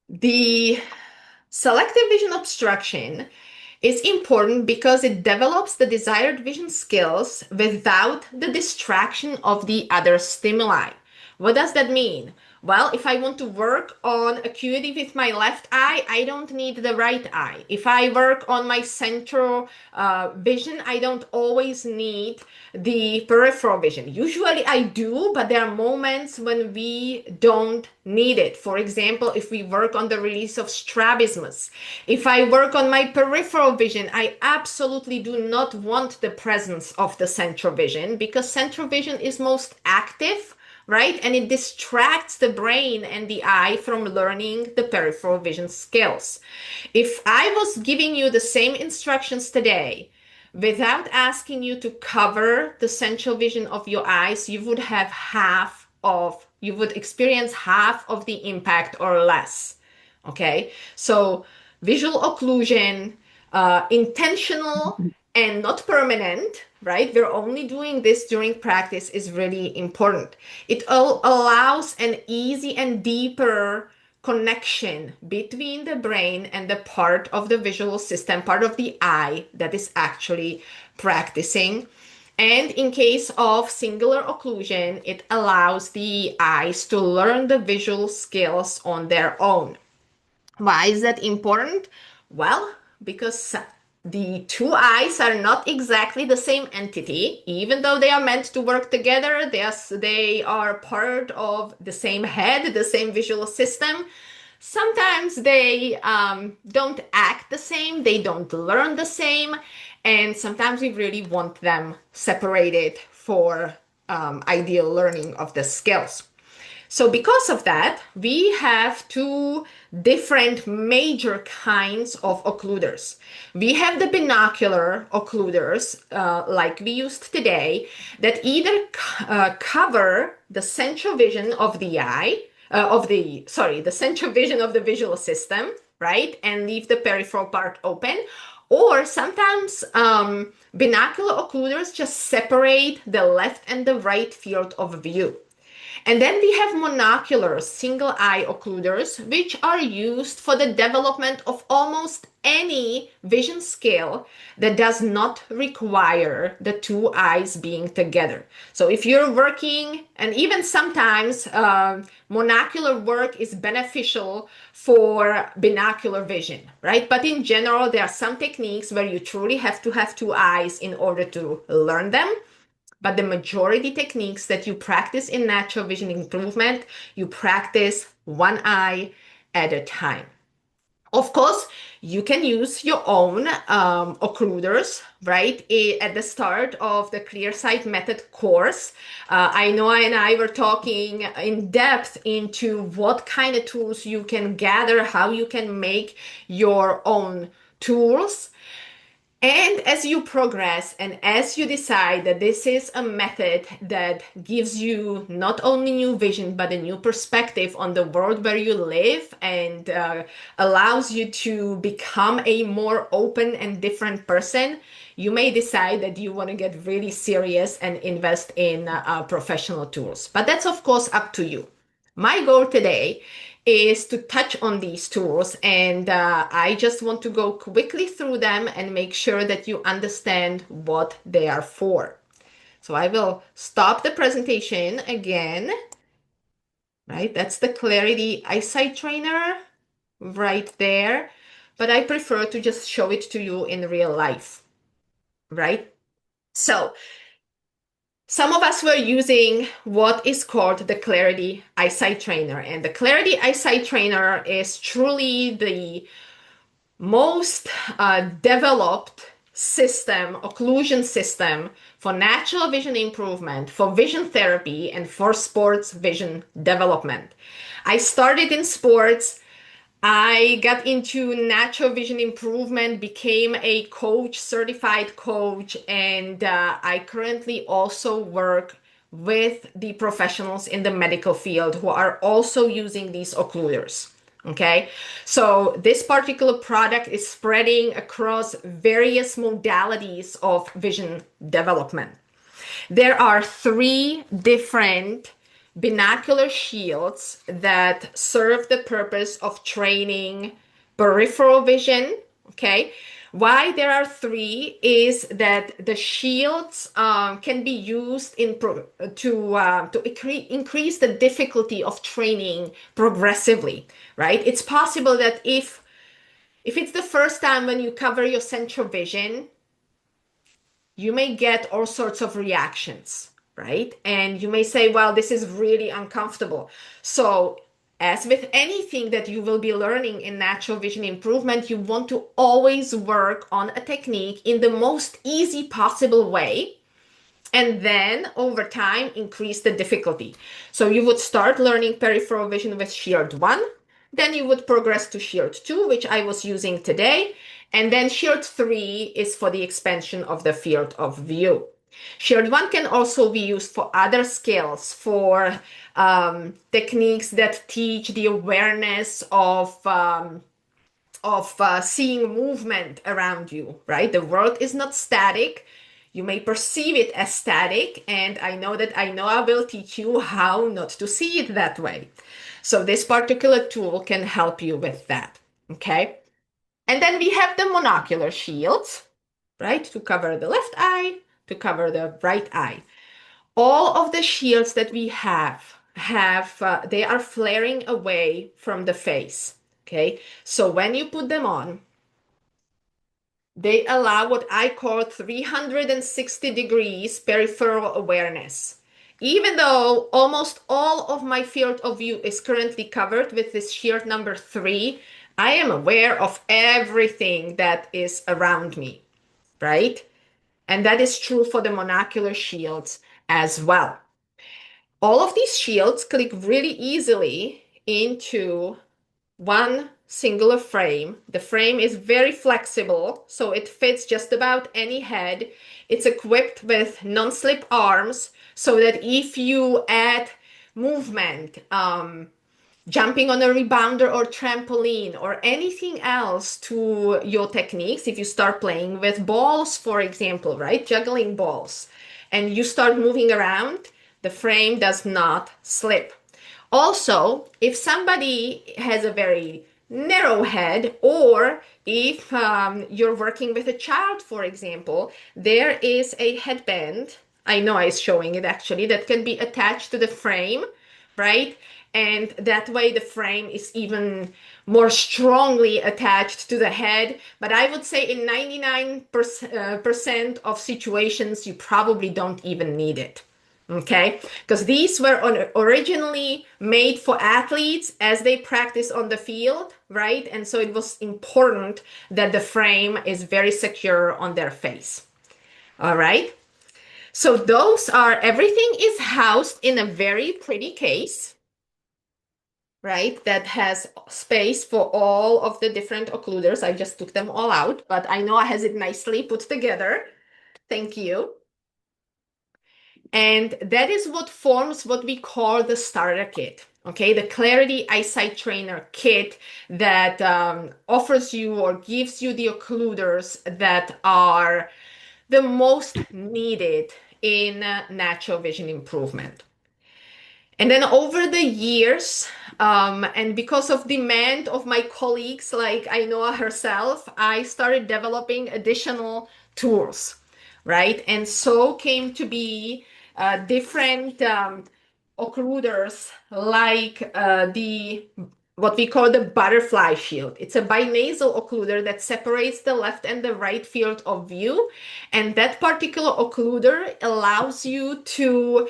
The selective vision obstruction is important because it develops the desired vision skills without the distraction of the other stimuli. What does that mean? Well, if I want to work on acuity with my left eye, I don't need the right eye. If I work on my central vision, I don't always need the peripheral vision. Usually I do, but there are moments when we don't need it. For example, if we work on the release of strabismus, if I work on my peripheral vision, I absolutely do not want the presence of the central vision because central vision is most active, right? And it distracts the brain and the eye from learning the peripheral vision skills. If I was giving you the same instructions today, without asking you to cover the central vision of your eyes, you would experience half of the impact or less. Okay, so visual occlusion, intentional and not permanent, right? We're only doing this during practice is really important. It allows an easy and deeper connection between the brain and the part of the visual system, part of the eye that is actually practicing. And in case of singular occlusion, it allows the eyes to learn the visual skills on their own. Why is that important? Well, because the two eyes are not exactly the same entity, even though they are meant to work together. They are part of the same head, the same visual system. Sometimes they don't act the same, they don't learn the same, and sometimes we really want them separated for ideal learning of the skills. So because of that, we have two different major kinds of occluders. We have the binocular occluders, like we used today, that either cover the central vision of the eye, the central vision of the visual system, right? And leave the peripheral part open. Or sometimes binocular occluders just separate the left and the right field of view. And then we have monocular single eye occluders, which are used for the development of almost any vision skill that does not require the two eyes being together. So if you're working, and even sometimes monocular work is beneficial for binocular vision, right? But in general, there are some techniques where you truly have to have two eyes in order to learn them. But the majority techniques that you practice in natural vision improvement, you practice one eye at a time. Of course, you can use your own occluders, right? At the start of the ClearSight Method course, Ainhoa and I were talking in depth into what kind of tools you can gather, how you can make your own tools. And as you progress and as you decide that this is a method that gives you not only new vision, but a new perspective on the world where you live and allows you to become a more open and different person, you may decide that you want to get really serious and invest in professional tools. But that's, of course, up to you. My goal today is to touch on these tools, and I just want to go quickly through them and make sure that you understand what they are for. So I will stop the presentation again, right? That's the Clarity Eyesight Trainer right there. But I prefer to just show it to you in real life, right? So some of us were using what is called the Clarity Eyesight Trainer. And the Clarity Eyesight Trainer is truly the most developed system, occlusion system for natural vision improvement, for vision therapy, and for sports vision development. I started in sports. I got into natural vision improvement, became a coach, certified coach, and I currently also work with the professionals in the medical field who are also using these occluders. Okay, so this particular product is spreading across various modalities of vision development. There are three different binocular shields that serve the purpose of training peripheral vision. Okay. Why there are three is that the shields can be used to increase the difficulty of training progressively, right? It's possible that if it's the first time when you cover your central vision, you may get all sorts of reactions, right? And you may say, well, this is really uncomfortable. So, as with anything that you will be learning in natural vision improvement, you want to always work on a technique in the most easy possible way, and then over time increase the difficulty. So you would start learning peripheral vision with Shield 1, then you would progress to Shield 2, which I was using today, and then Shield 3 is for the expansion of the field of view. Shield 1 can also be used for other skills, for techniques that teach the awareness of seeing movement around you, right? The world is not static. You may perceive it as static, and I know that Ainhoa will teach you how not to see it that way. So this particular tool can help you with that, okay? And then we have the monocular shields, right? To cover the left eye, to cover the right eye. All of the shields that we have they are flaring away from the face, okay? So when you put them on, they allow what I call 360 degrees peripheral awareness. Even though almost all of my field of view is currently covered with this shield number 3, I am aware of everything that is around me, right? And that is true for the monocular shields as well. All of these shields click really easily into one singular frame. The frame is very flexible, so it fits just about any head. It's equipped with non-slip arms so that if you add movement, jumping on a rebounder or trampoline or anything else to your techniques, if you start playing with balls, for example, right, juggling balls, and you start moving around, the frame does not slip. Also, if somebody has a very narrow head, or if you're working with a child, for example, there is a headband. Ainhoa is showing it actually, that can be attached to the frame, right? And that way the frame is even more strongly attached to the head. But I would say in 99% of situations, you probably don't even need it. Okay, because these were originally made for athletes as they practice on the field, right? And so it was important that the frame is very secure on their face. All right. So those are, everything is housed in a very pretty case, right? That has space for all of the different occluders. I just took them all out, but Ainhoa has it nicely put together. Thank you. And that is what forms what we call the starter kit. Okay, the Clarity Eyesight Trainer kit that offers you or gives you the occluders that are the most needed in natural vision improvement. And then over the years, and because of demand of my colleagues like Ainhoa herself, I started developing additional tools. right? And so came to be different occluders like the what we call the butterfly shield. It's a binasal occluder that separates the left and the right field of view. And that particular occluder allows you to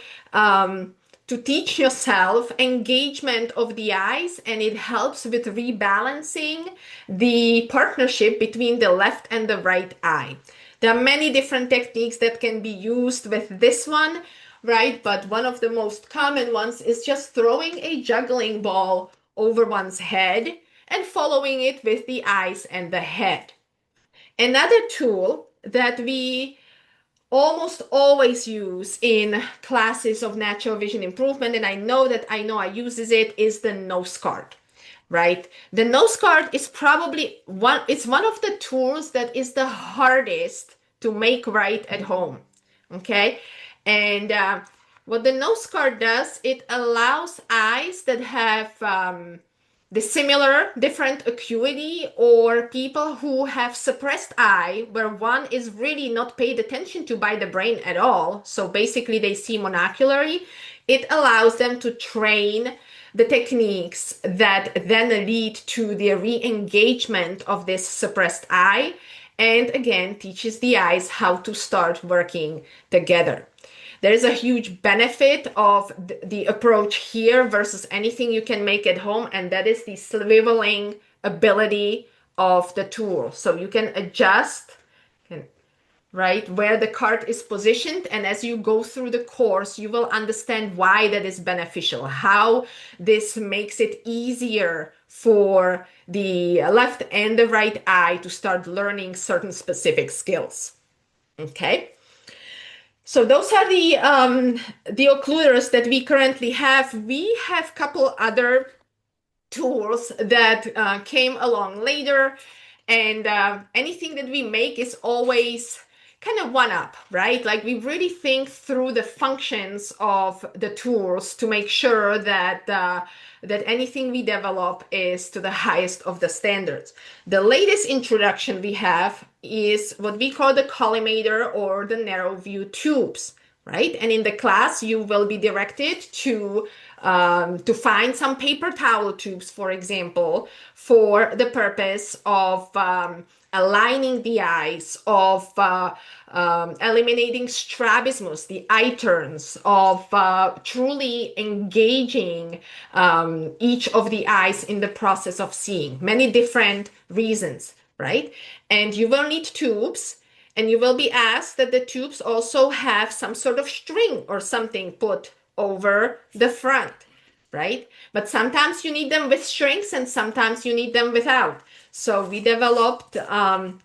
teach yourself engagement of the eyes, and it helps with rebalancing the partnership between the left and the right eye. There are many different techniques that can be used with this one, right? But one of the most common ones is just throwing a juggling ball over one's head and following it with the eyes and the head. Another tool that we almost always use in classes of natural vision improvement, and I know that I uses it, is the nose guard, right? The nose guard is probably it's one of the tools that is the hardest to make right at home, okay? And what the nose guard does, it allows eyes that have the similar different acuity, or people who have suppressed eye where one is really not paid attention to by the brain at all, so basically they see monocularly. It allows them to train the techniques that then lead to the re-engagement of this suppressed eye, and again teaches the eyes how to start working together. There is a huge benefit of the approach here versus anything you can make at home, and that is the swiveling ability of the tool. So you can adjust, right, where the cart is positioned, and as you go through the course, you will understand why that is beneficial, how this makes it easier for the left and the right eye to start learning certain specific skills. Okay. So those are the occluders that we currently have. We have a couple other tools that came along later, and anything that we make is always kind of one up, right? Like we really think through the functions of the tools to make sure that that anything we develop is to the highest of the standards. The latest introduction we have is what we call the collimator or the narrow view tubes, right? And in the class, you will be directed to find some paper towel tubes, for example, for the purpose of aligning the eyes, of eliminating strabismus, the eye turns, of truly engaging each of the eyes in the process of seeing. Many different reasons, right? And you will need tubes, and you will be asked that the tubes also have some sort of string or something put over the front, right? But sometimes you need them with strings and sometimes you need them without. So we developed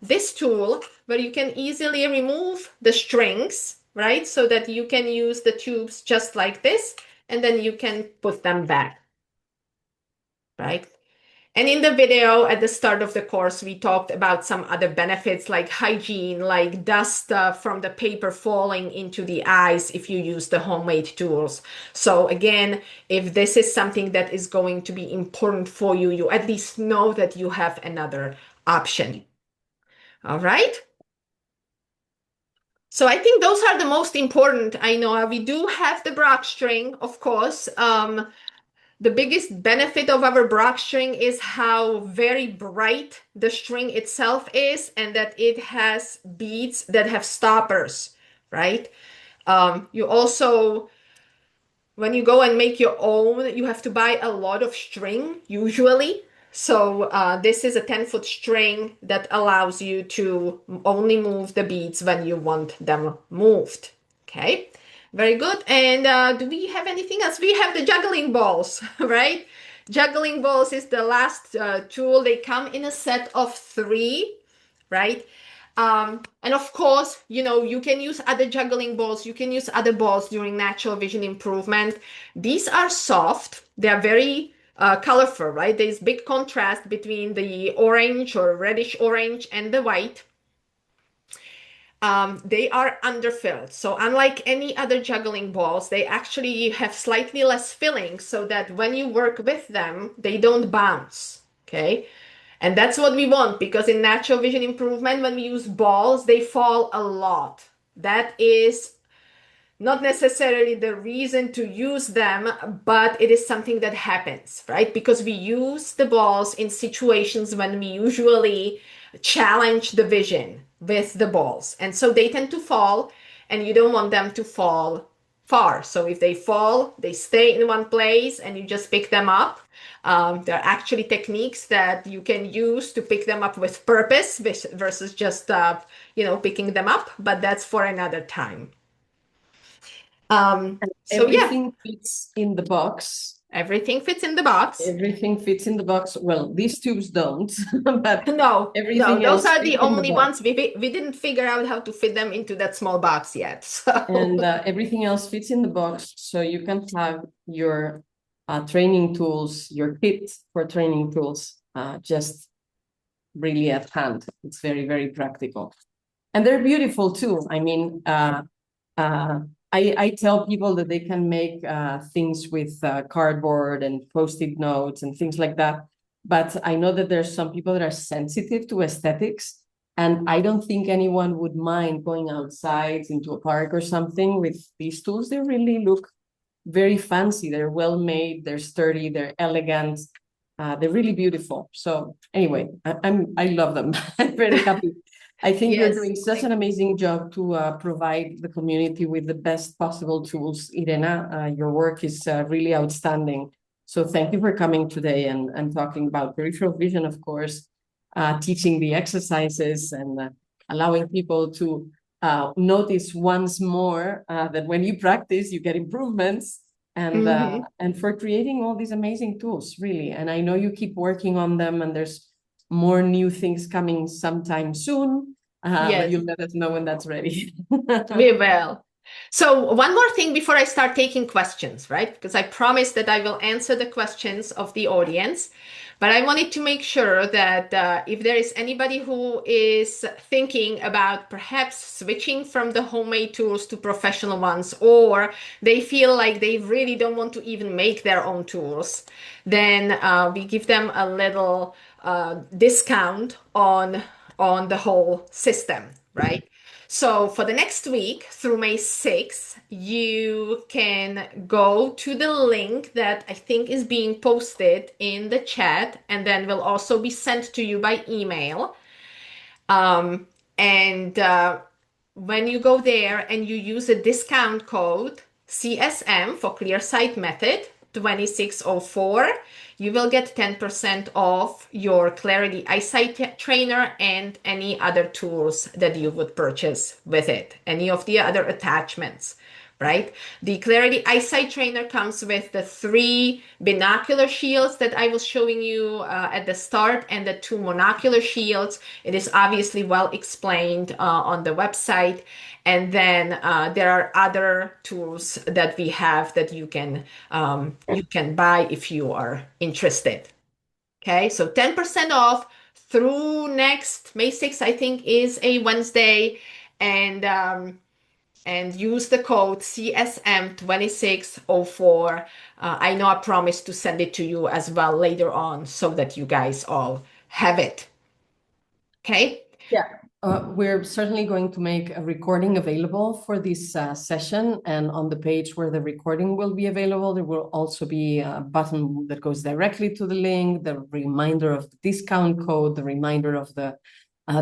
this tool where you can easily remove the strings, right? So that you can use the tubes just like this, and then you can put them back, right? And in the video at the start of the course, we talked about some other benefits like hygiene, like dust from the paper falling into the eyes if you use the homemade tools. So again, if this is something that is going to be important for you, you at least know that you have another option. All right. So I think those are the most important. I know we do have the Brock string, of course. The biggest benefit of our Brock string is how very bright the string itself is, and that it has beads that have stoppers, right? You also, when you go and make your own, you have to buy a lot of string, usually. So this is a 10-foot string that allows you to only move the beads when you want them moved, okay? Very good. And do we have anything else? We have the juggling balls, right? Juggling balls is the last tool. They come in a set of 3, right? And of course, you know, you can use other juggling balls. You can use other balls during natural vision improvement. These are soft. They are very colorful, right? There's big contrast between the orange or reddish orange and the white. They are underfilled. So unlike any other juggling balls, they actually have slightly less filling so that when you work with them, they don't bounce, okay? And that's what we want, because in natural vision improvement, when we use balls, they fall a lot, That is not necessarily the reason to use them, but it is something that happens, right? Because we use the balls in situations when we usually challenge the vision with the balls. And so they tend to fall, and you don't want them to fall far. So if they fall, they stay in one place and you just pick them up. There are actually techniques that you can use to pick them up with purpose versus just, picking them up, but that's for another time. And So yeah, everything fits in the box. everything fits in the box. Everything fits in the box. Well, these tubes don't, but No, no, everything those else are fits the in the only box. ones we didn't figure out how to fit them into that small box yet. So And everything else fits in the box. So you can have your training tools, your kit for training tools, just really at hand. It's very, very practical. And they're beautiful too. I mean, uh, I tell people that they can make things with cardboard and post-it notes and things like that. But I know that there's some people that are sensitive to aesthetics. And I don't think anyone would mind going outside into a park or something with these tools. They really look very fancy. They're well made, they're sturdy, they're elegant. They're really beautiful. So anyway, I love them. I'm very happy. I think you're yes, doing such an amazing job to provide the community with the best possible tools, Irena. Your work is really outstanding. So thank you for coming today and talking about peripheral vision, of course, teaching the exercises and allowing people to notice once more that when you practice, you get improvements and for creating all these amazing tools, really. And I know you keep working on them, and there's more new things coming sometime soon. But yes. you'll let us know when that's ready. We will. So, one more thing before I start taking questions, right? Because I promised that I will answer the questions of the audience. But I wanted to make sure that if there is anybody who is thinking about perhaps switching from the homemade tools to professional ones, or they feel like they really don't want to even make their own tools, then we give them a little discount on the whole system, right? So for the next week through May 6th, you can go to the link that I think is being posted in the chat and then will also be sent to you by email. And when you go there and you use a discount code CSM for ClearSight Method 2604, you will get 10% off your Clarity Eyesight Trainer and any other tools that you would purchase with it, any of the other attachments, right? The Clarity Eyesight Trainer comes with the 3 binocular shields that I was showing you at the start and the 2 monocular shields. It is obviously well explained on the website. And then there are other tools that we have that you can buy if you are interested. Okay, so 10% off through next May 6th, I think, is a Wednesday. And use the code CSM2604. I know I promised to send it to you as well later on so that you guys all have it. Okay? Yeah, we're certainly going to make a recording available for this session. And on the page where the recording will be available, there will also be a button that goes directly to the link, the reminder of the discount code, the reminder of the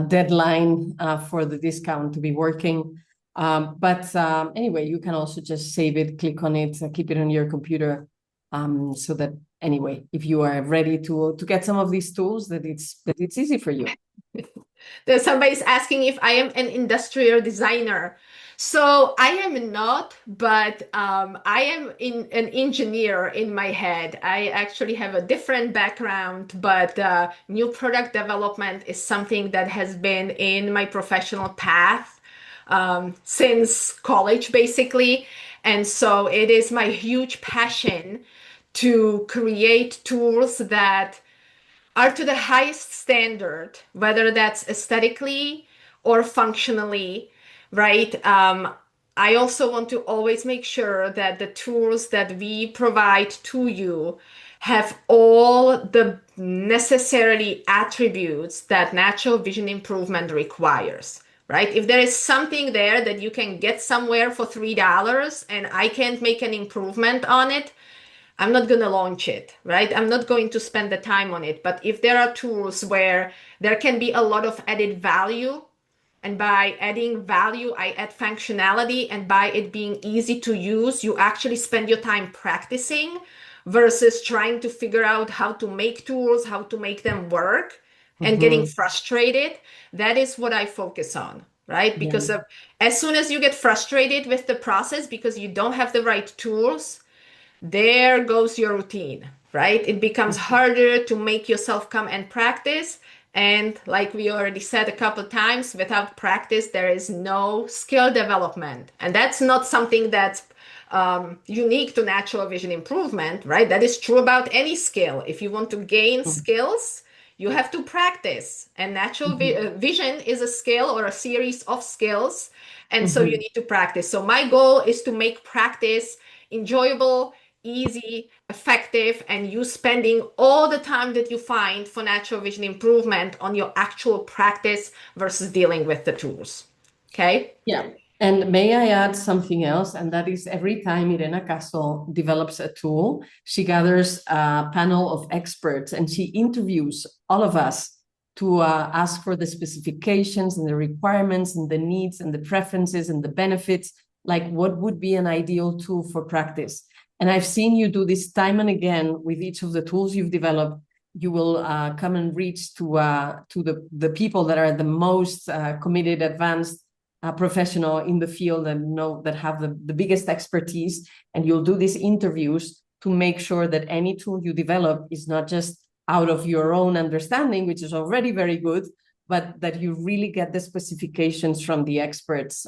deadline for the discount to be working. But anyway, you can also just save it, click on it, keep it on your computer, so that anyway, if you are ready to get some of these tools, that it's easy for you. There's somebody's asking if I am an industrial designer. So I am not, but I am an engineer in my head. I actually have a different background, but new product development is something that has been in my professional path since college, basically. And so it is my huge passion to create tools that are to the highest standard, whether that's aesthetically or functionally, right? I also want to always make sure that the tools that we provide to you have all the necessary attributes that natural vision improvement requires. right? If there is something there that you can get somewhere for $3 and I can't make an improvement on it, I'm not going to launch it, right? I'm not going to spend the time on it. But if there are tools where there can be a lot of added value, and by adding value, I add functionality, and by it being easy to use, you actually spend your time practicing versus trying to figure out how to make tools, how to make them work, and getting Mm-hmm. frustrated. That is what I focus on, right? Yeah. Because as soon as you get frustrated with the process because you don't have the right tools, there goes your routine, right? It becomes harder to make yourself come and practice. And like we already said a couple times, without practice, there is no skill development. And that's not something that's unique to natural vision improvement, right? That is true about any skill. If you want to gain skills, you have to practice. And natural Mm-hmm. vision is a skill or a series of skills. And so you Mm-hmm. need to practice. So my goal is to make practice enjoyable, easy, effective, and you spending all the time that you find for natural vision improvement on your actual practice versus dealing with the tools. Okay? Yeah. And may I add something else? And that is every time Irena Castle develops a tool, she gathers a panel of experts and she interviews all of us to ask for the specifications and the requirements and the needs and the preferences and the benefits, like what would be an ideal tool for practice. And I've seen you do this time and again with each of the tools you've developed. You will come and reach to the people that are the most committed, advanced professional in the field and know that have the biggest expertise, and you'll do these interviews to make sure that any tool you develop is not just out of your own understanding, which is already very good, but that you really get the specifications from the experts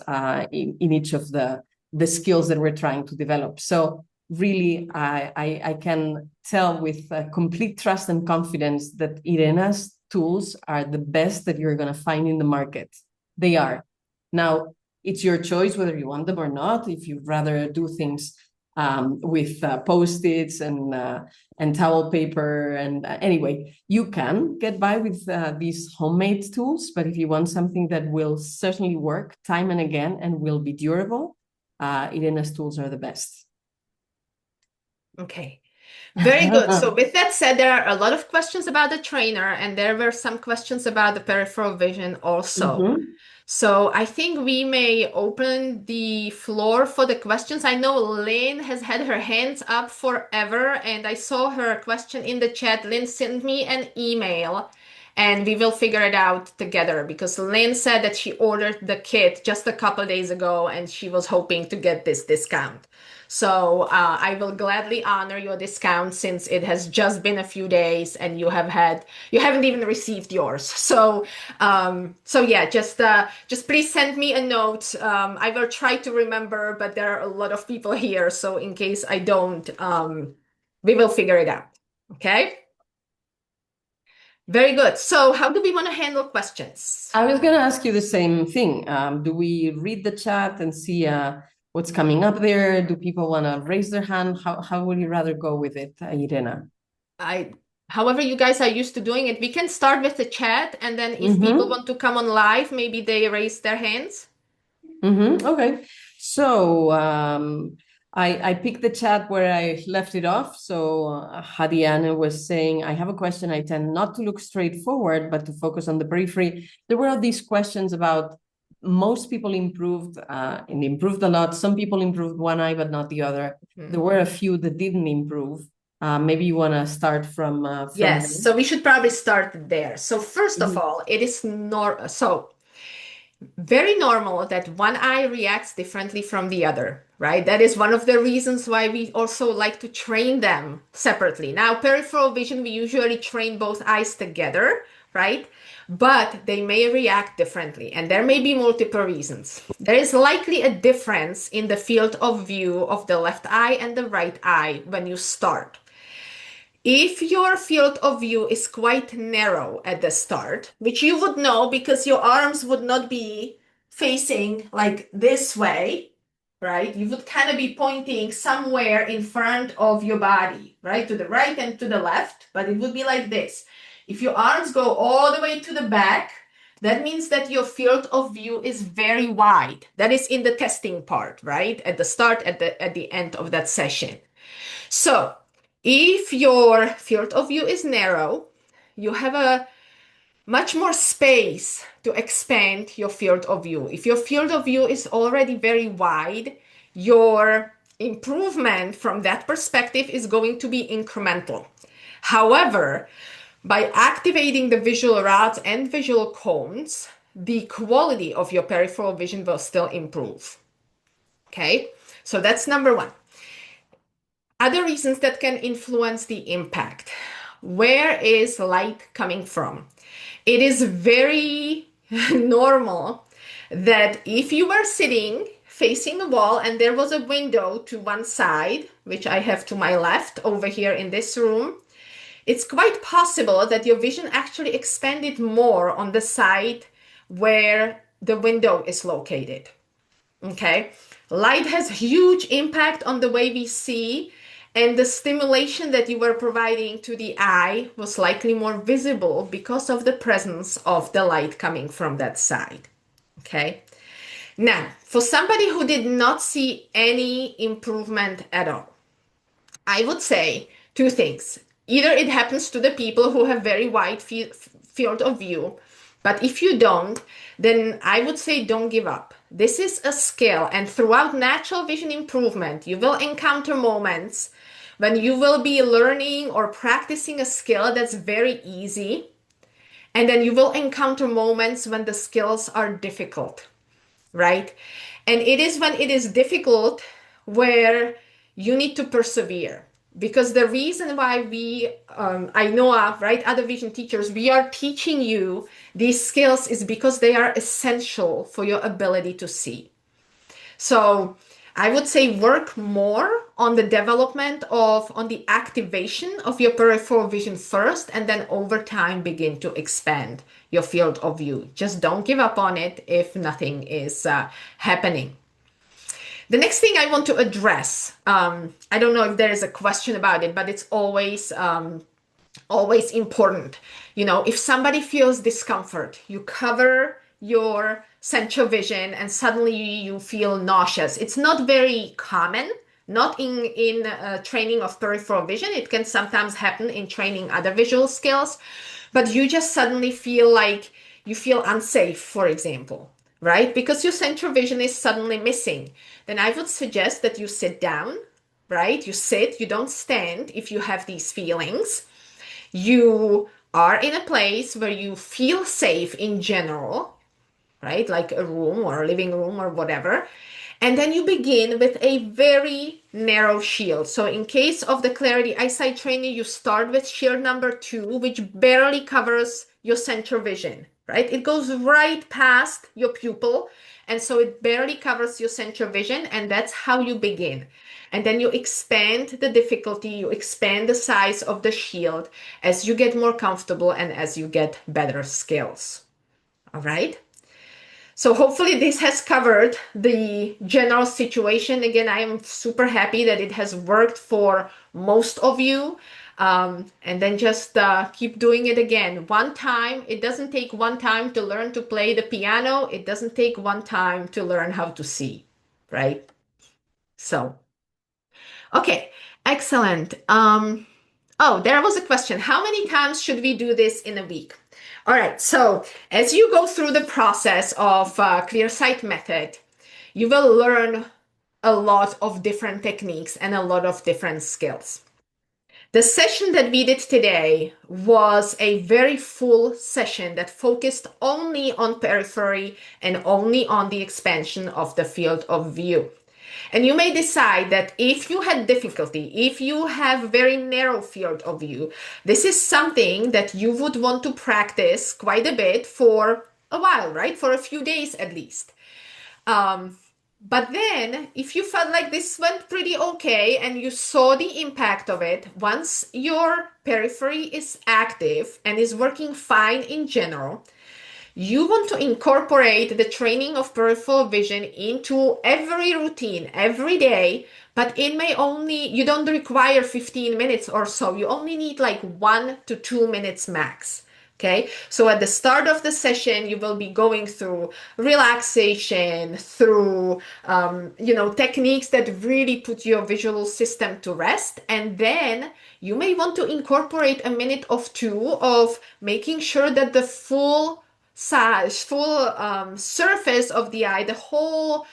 in each of the skills that we're trying to develop. So really, I can tell with complete trust and confidence that Irena's tools are the best that you're going to find in the market. They are. Now, it's your choice whether you want them or not. If you'd rather do things with Post-its and towel paper, and anyway, you can get by with these homemade tools. But if you want something that will certainly work time and again and will be durable, Irena's tools are the best. Okay. Very good. So with that said, there are a lot of questions about the trainer, and there were some questions about the peripheral vision also. Mhm. So I think we may open the floor for the questions. I know Lynn has had her hands up forever, and I saw her question in the chat. Lynn sent me an email, and we will figure it out together because Lynn said that she ordered the kit just a couple days ago, and she was hoping to get this discount. So I will gladly honor your discount since it has just been a few days and you haven't even received yours. So yeah, just please send me a note. I will try to remember, but there are a lot of people here, so in case I don't, we will figure it out. Okay. Very good. So how do we want to handle questions? I was going to ask you the same thing. Do we read the chat and see what's coming up there? Do people want to raise their hand? How would you rather go with it, Irena? However you guys are used to doing it, we can start with the chat, and then if people Mm-hmm. want to come on live, maybe they raise their hands. Mm-hmm. Okay. So I picked the chat where I left it off. So Hadiana was saying, I have a question. I tend not to look straight forward, but to focus on the periphery. There were all these questions about most people improved and improved a lot. Some people improved one eye, but not the other. There were a few that didn't improve. Maybe you want to start from Yes, there. so we should probably start there. So first of Mhm. all, it is very normal that one eye reacts differently from the other, right? That is one of the reasons why we also like to train them separately. Now, peripheral vision, we usually train both eyes together, right? But they may react differently, and there may be multiple reasons. There is likely a difference in the field of view of the left eye and the right eye when you start. If your field of view is quite narrow at the start, which you would know because your arms would not be facing like this way, right? You would kind of be pointing somewhere in front of your body, right? To the right and to the left, but it would be like this. If your arms go all the way to the back, That means that your field of view is very wide. That is in the testing part, right? At the start, at the end of that session. So if your field of view is narrow, you have a much more space to expand your field of view. If your field of view is already very wide, your improvement from that perspective is going to be incremental. However, by activating the visual rods and visual cones, the quality of your peripheral vision will still improve. Okay, so that's number one. Other reasons that can influence the impact. Where is light coming from? It is very normal that if you were sitting facing a wall and there was a window to one side, which I have to my left over here in this room, it's quite possible that your vision actually expanded more on the side where the window is located. Okay? Light has huge impact on the way we see, and the stimulation that you were providing to the eye was likely more visible because of the presence of the light coming from that side. Okay? Now, for somebody who did not see any improvement at all, I would say two things. Either it happens to the people who have very wide field of view, but if you don't, then I would say don't give up. This is a skill, and throughout natural vision improvement, you will encounter moments when you will be learning or practicing a skill that's very easy, and then you will encounter moments when the skills are difficult, right? And it is when it is difficult where you need to persevere. Because the reason why I know of, right, other vision teachers, we are teaching you these skills is because they are essential for your ability to see. So I would say work more on the development on the activation of your peripheral vision first, and then over time begin to expand your field of view. Just don't give up on it if nothing is happening. The next thing I want to address, I don't know if there is a question about it, but it's always important. You know, if somebody feels discomfort, you cover your central vision and suddenly you feel nauseous. It's not very common, not in training of peripheral vision. It can sometimes happen in training other visual skills, but you just suddenly feel like you feel unsafe, for example, right? Because your central vision is suddenly missing. Then I would suggest that you sit down, right? You sit, you don't stand if you have these feelings. You are in a place where you feel safe in general, right? Like a room or a living room or whatever. And then you begin with a very narrow shield. So in case of the Clarity Eyesight training, you start with shield number 2, which barely covers your central vision, right? It goes right past your pupil. And so it barely covers your central vision. And that's how you begin. And then you expand the difficulty, you expand the size of the shield as you get more comfortable and as you get better skills. All right? So hopefully this has covered the general situation. Again, I am super happy that it has worked for most of you. And then just keep doing it again. One time, it doesn't take one time to learn to play the piano. It doesn't take one time to learn how to see, right? So, okay, excellent. Oh, there was a question. How many times should we do this in a week? All right, so as you go through the process of ClearSight Method, you will learn a lot of different techniques and a lot of different skills. The session that we did today was a very full session that focused only on periphery and only on the expansion of the field of view. And you may decide that if you had difficulty, if you have very narrow field of view, this is something that you would want to practice quite a bit for a while, right? For a few days at least. But then if you felt like this went pretty okay and you saw the impact of it, once your periphery is active and is working fine in general, you want to incorporate the training of peripheral vision into every routine, every day, but you don't require 15 minutes or so. You only need like 1 to 2 minutes max Okay, so at the start of the session, you will be going through relaxation, through techniques that really put your visual system to rest, and then you may want to incorporate a minute of two of making sure that the full size, full surface of the eye, the whole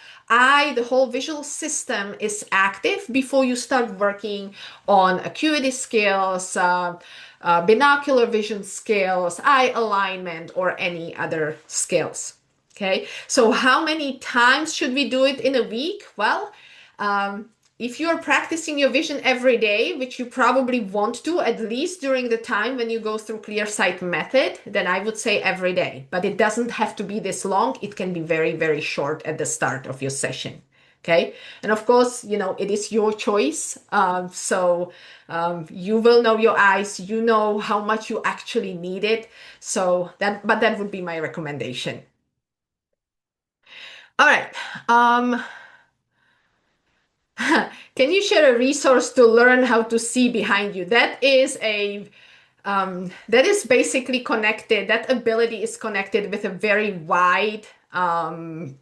visual system is active before you start working on acuity skills, binocular vision skills, eye alignment, or any other skills. Okay, so how many times should we do it in a week? Well, if you're practicing your vision every day, which you probably want to, at least during the time when you go through ClearSight Method, then I would say every day. But it doesn't have to be this long. It can be very, very short at the start of your session. Okay. And of course, it is your choice. You will know your eyes, you know how much you actually need it. But that would be my recommendation. All right. Can you share a resource to learn how to see behind you? That is basically connected. That ability is connected with a very wide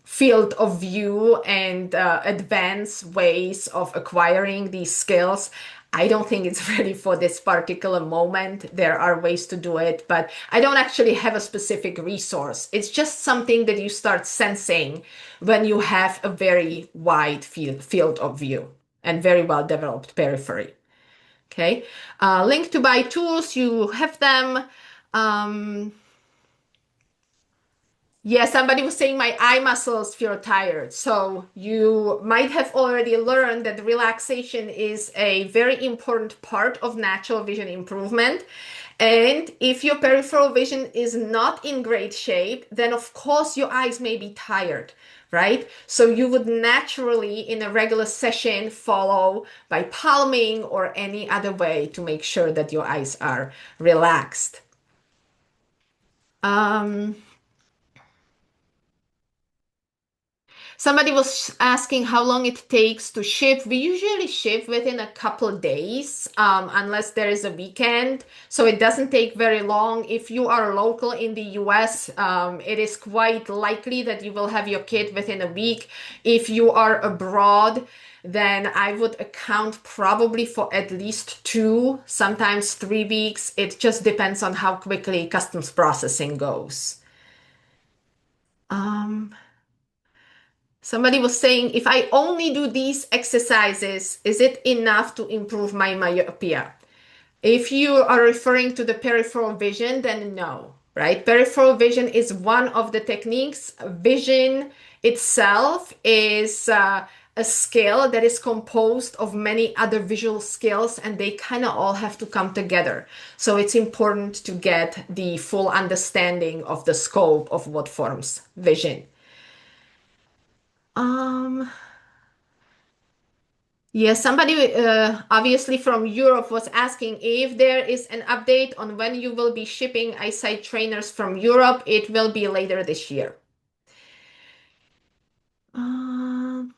field of view and advanced ways of acquiring these skills. I don't think it's ready for this particular moment. There are ways to do it, but I don't actually have a specific resource. It's just something that you start sensing when you have a very wide field of view and very well developed periphery. Okay. Link to buy tools, you have them. Yeah, somebody was saying my eye muscles feel tired. So you might have already learned that relaxation is a very important part of natural vision improvement. And if your peripheral vision is not in great shape, then of course your eyes may be tired, right? So you would naturally, in a regular session, follow by palming or any other way to make sure that your eyes are relaxed. Um, Somebody was asking how long it takes to ship. We usually ship within a couple of days, unless there is a weekend. So it doesn't take very long. If you are local in the US, it is quite likely that you will have your kit within a week. If you are abroad, then I would account probably for at least 2, sometimes 3 weeks. It just depends on how quickly customs processing goes. Um, Somebody was saying, if I only do these exercises, is it enough to improve my myopia? If you are referring to the peripheral vision, then no, right? Peripheral vision is one of the techniques. Vision itself is a skill that is composed of many other visual skills, and they kind of all have to come together. So it's important to get the full understanding of the scope of what forms vision. Um, Yeah, somebody obviously from Europe was asking if there is an update on when you will be shipping eyesight trainers from Europe. It will be later this year. Um,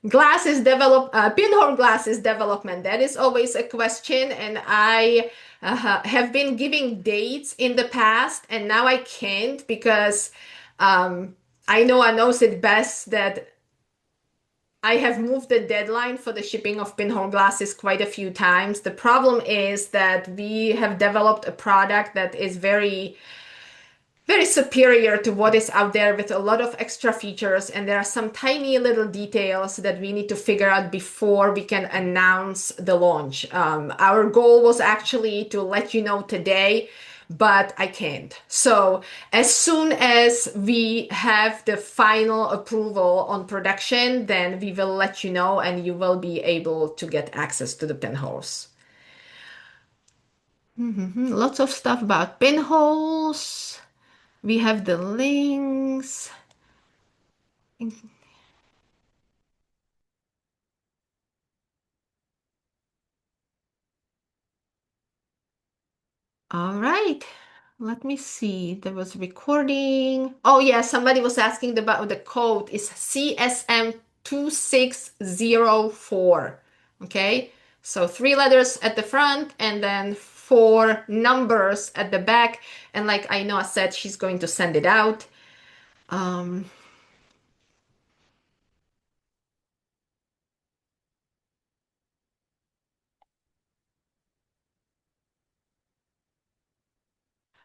Glasses pinhole glasses development. That is always a question, and I have been giving dates in the past, and now I can't because Ainhoa knows it best that I have moved the deadline for the shipping of pinhole glasses quite a few times. The problem is that we have developed a product that is very, very superior to what is out there with a lot of extra features. And there are some tiny little details that we need to figure out before we can announce the launch. Our goal was actually to let you know today, but I can't. So as soon as we have the final approval on production, then we will let you know and you will be able to get access to the pinholes. Lots of stuff about pinholes. We have the links. All right. Let me see. There was recording. Oh, yeah. Somebody was asking about the code is CSM 2604. Okay. So 3 letters at the front and then 4 numbers at the back. And like Ainhoa said, she's going to send it out.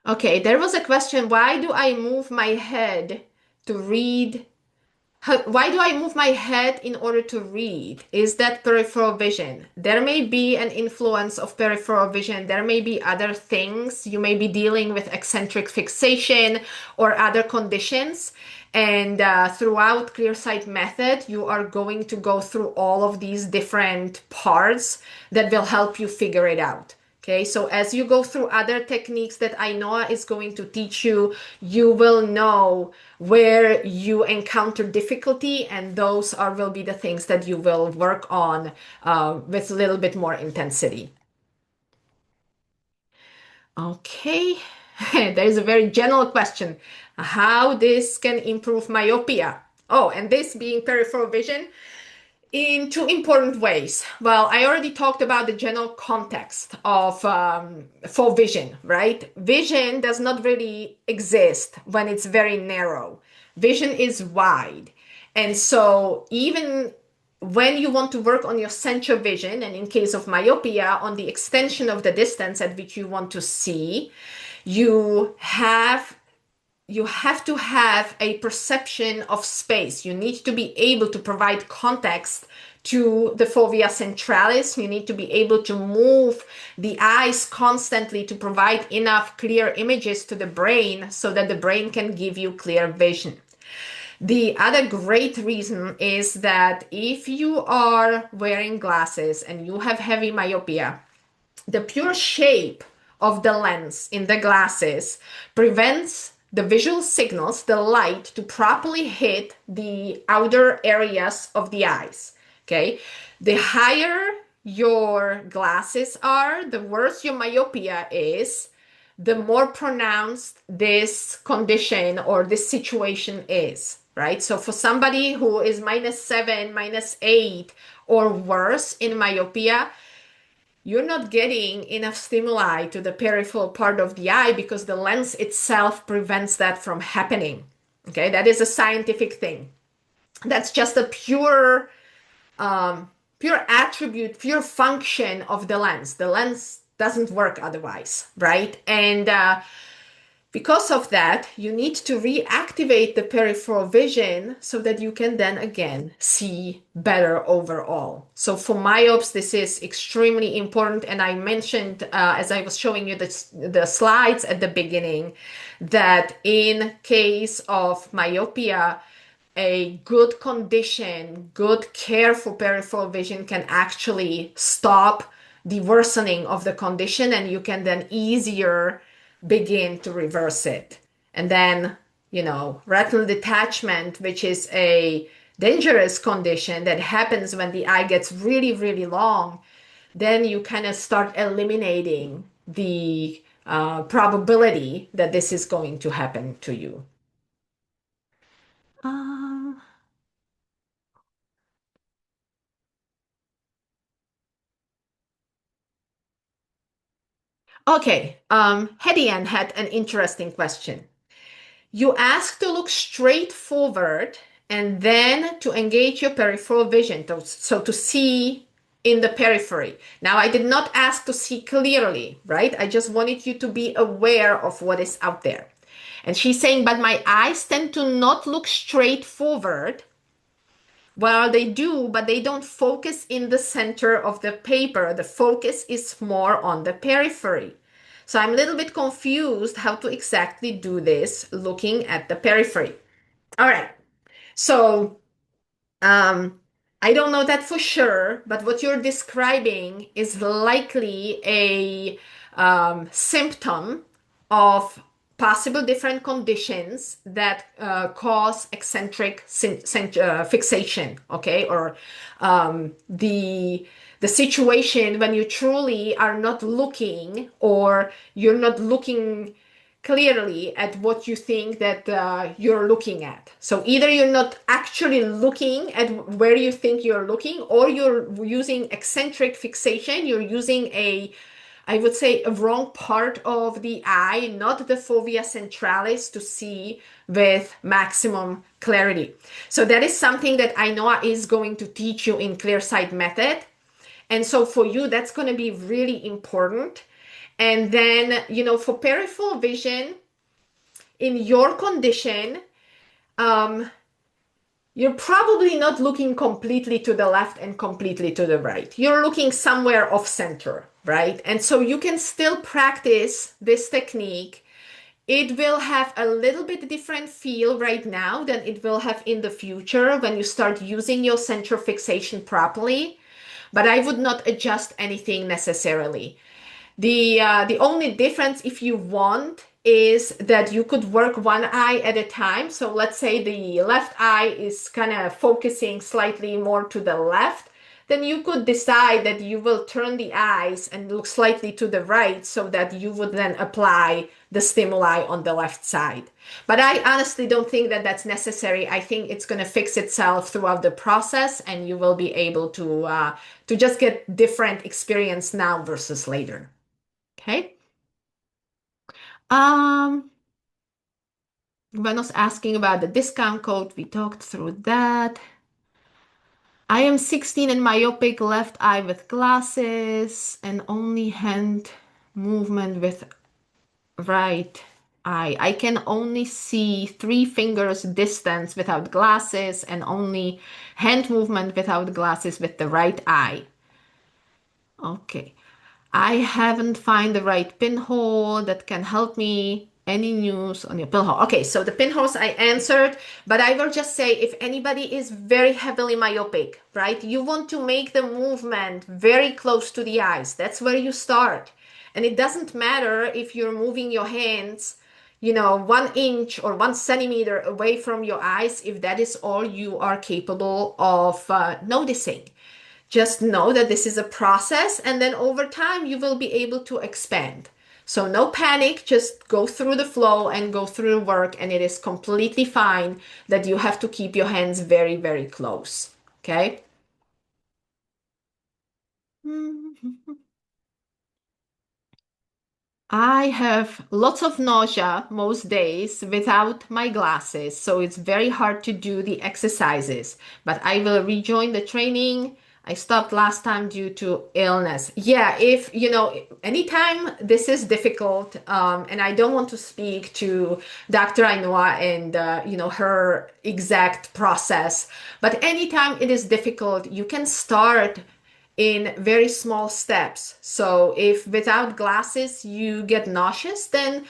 Okay, there was a question, why do I move my head to read? Why do I move my head in order to read? Is that peripheral vision? There may be an influence of peripheral vision. There may be other things. You may be dealing with eccentric fixation or other conditions. And throughout ClearSight Method, you are going to go through all of these different parts that will help you figure it out. Okay, so as you go through other techniques that Ainhoa is going to teach you, you will know where you encounter difficulty, and those will be the things that you will work on with a little bit more intensity. Okay, there's a very general question. How this can improve myopia? Oh, and this being peripheral vision, in two important ways. Well, I already talked about the general context of for vision, right? Vision does not really exist when it's very narrow. Vision is wide. And so even when you want to work on your central vision, and in case of myopia, on the extension of the distance at which you want to see, you have to have a perception of space. You need to be able to provide context to the fovea centralis. You need to be able to move the eyes constantly to provide enough clear images to the brain so that the brain can give you clear vision. The other great reason is that if you are wearing glasses and you have heavy myopia, the pure shape of the lens in the glasses prevents the visual signals, the light, to properly hit the outer areas of the eyes. Okay, the higher your glasses are, the worse your myopia is, the more pronounced this condition or this situation is, right? So for somebody who is -7, -8, or worse in myopia, you're not getting enough stimuli to the peripheral part of the eye because the lens itself prevents that from happening. Okay, that is a scientific thing. That's just a pure attribute, pure function of the lens. The lens doesn't work otherwise, right? And because of that, you need to reactivate the peripheral vision so that you can then again see better overall. So for myopes, this is extremely important. And I mentioned, as I was showing you the slides at the beginning, that in case of myopia, a good condition, good care for peripheral vision can actually stop the worsening of the condition, and you can then easier begin to reverse it. And then, retinal detachment, which is a dangerous condition that happens when the eye gets really, really long, then you kind of start eliminating the probability that this is going to happen to you. Okay, Hedian had an interesting question. You asked to look straight forward and then to engage your peripheral vision, so to see in the periphery. Now, I did not ask to see clearly, right? I just wanted you to be aware of what is out there. And she's saying, but my eyes tend to not look straight forward. Well, they do, but they don't focus in the center of the paper. The focus is more on the periphery. So I'm a little bit confused how to exactly do this looking at the periphery. All right. So I don't know that for sure, but what you're describing is likely a symptom of possible different conditions that cause eccentric fixation, okay? Or the situation when you truly are not looking, or you're not looking clearly at what you think that you're looking at. So either you're not actually looking at where you think you're looking, or you're using eccentric fixation. You're using a I would say, a wrong part of the eye, not the fovea centralis, to see with maximum clarity. So that is something that Ainhoa is going to teach you in ClearSight Method. And so for you, that's going to be really important. And then, for peripheral vision, in your condition, um, you're probably not looking completely to the left and completely to the right. You're looking somewhere off center, right? And so you can still practice this technique. It will have a little bit different feel right now than it will have in the future when you start using your center fixation properly. But I would not adjust anything necessarily. The only difference, if you want, is that you could work one eye at a time. So let's say the left eye is kind of focusing slightly more to the left. Then you could decide that you will turn the eyes and look slightly to the right so that you would then apply the stimuli on the left side. But I honestly don't think that that's necessary. I think it's going to fix itself throughout the process, and you will be able to just get different experience now versus later. Okay. Um, was asking about the discount code. We talked through that. I am 16 and myopic, left eye with glasses and only hand movement with right eye. I can only see 3 fingers distance without glasses and only hand movement without glasses with the right eye. Okay. I haven't find the right pinhole that can help me. Any news on your pinhole? Okay, so the pinholes I answered, but I will just say if anybody is very heavily myopic, right? You want to make the movement very close to the eyes. That's where you start. And it doesn't matter if you're moving your hands, 1 inch or 1 centimeter away from your eyes, if that is all you are capable of noticing. Just know that this is a process, and then over time you will be able to expand. So no panic, just go through the flow and go through the work, and it is completely fine that you have to keep your hands very, very close. Okay? I have lots of nausea most days without my glasses, so it's very hard to do the exercises. But I will rejoin the training. I stopped last time due to illness. Yeah, if anytime this is difficult, and I don't want to speak to Dr. Ainhoa and her exact process, but anytime it is difficult, you can start in very small steps. So if without glasses you get nauseous, then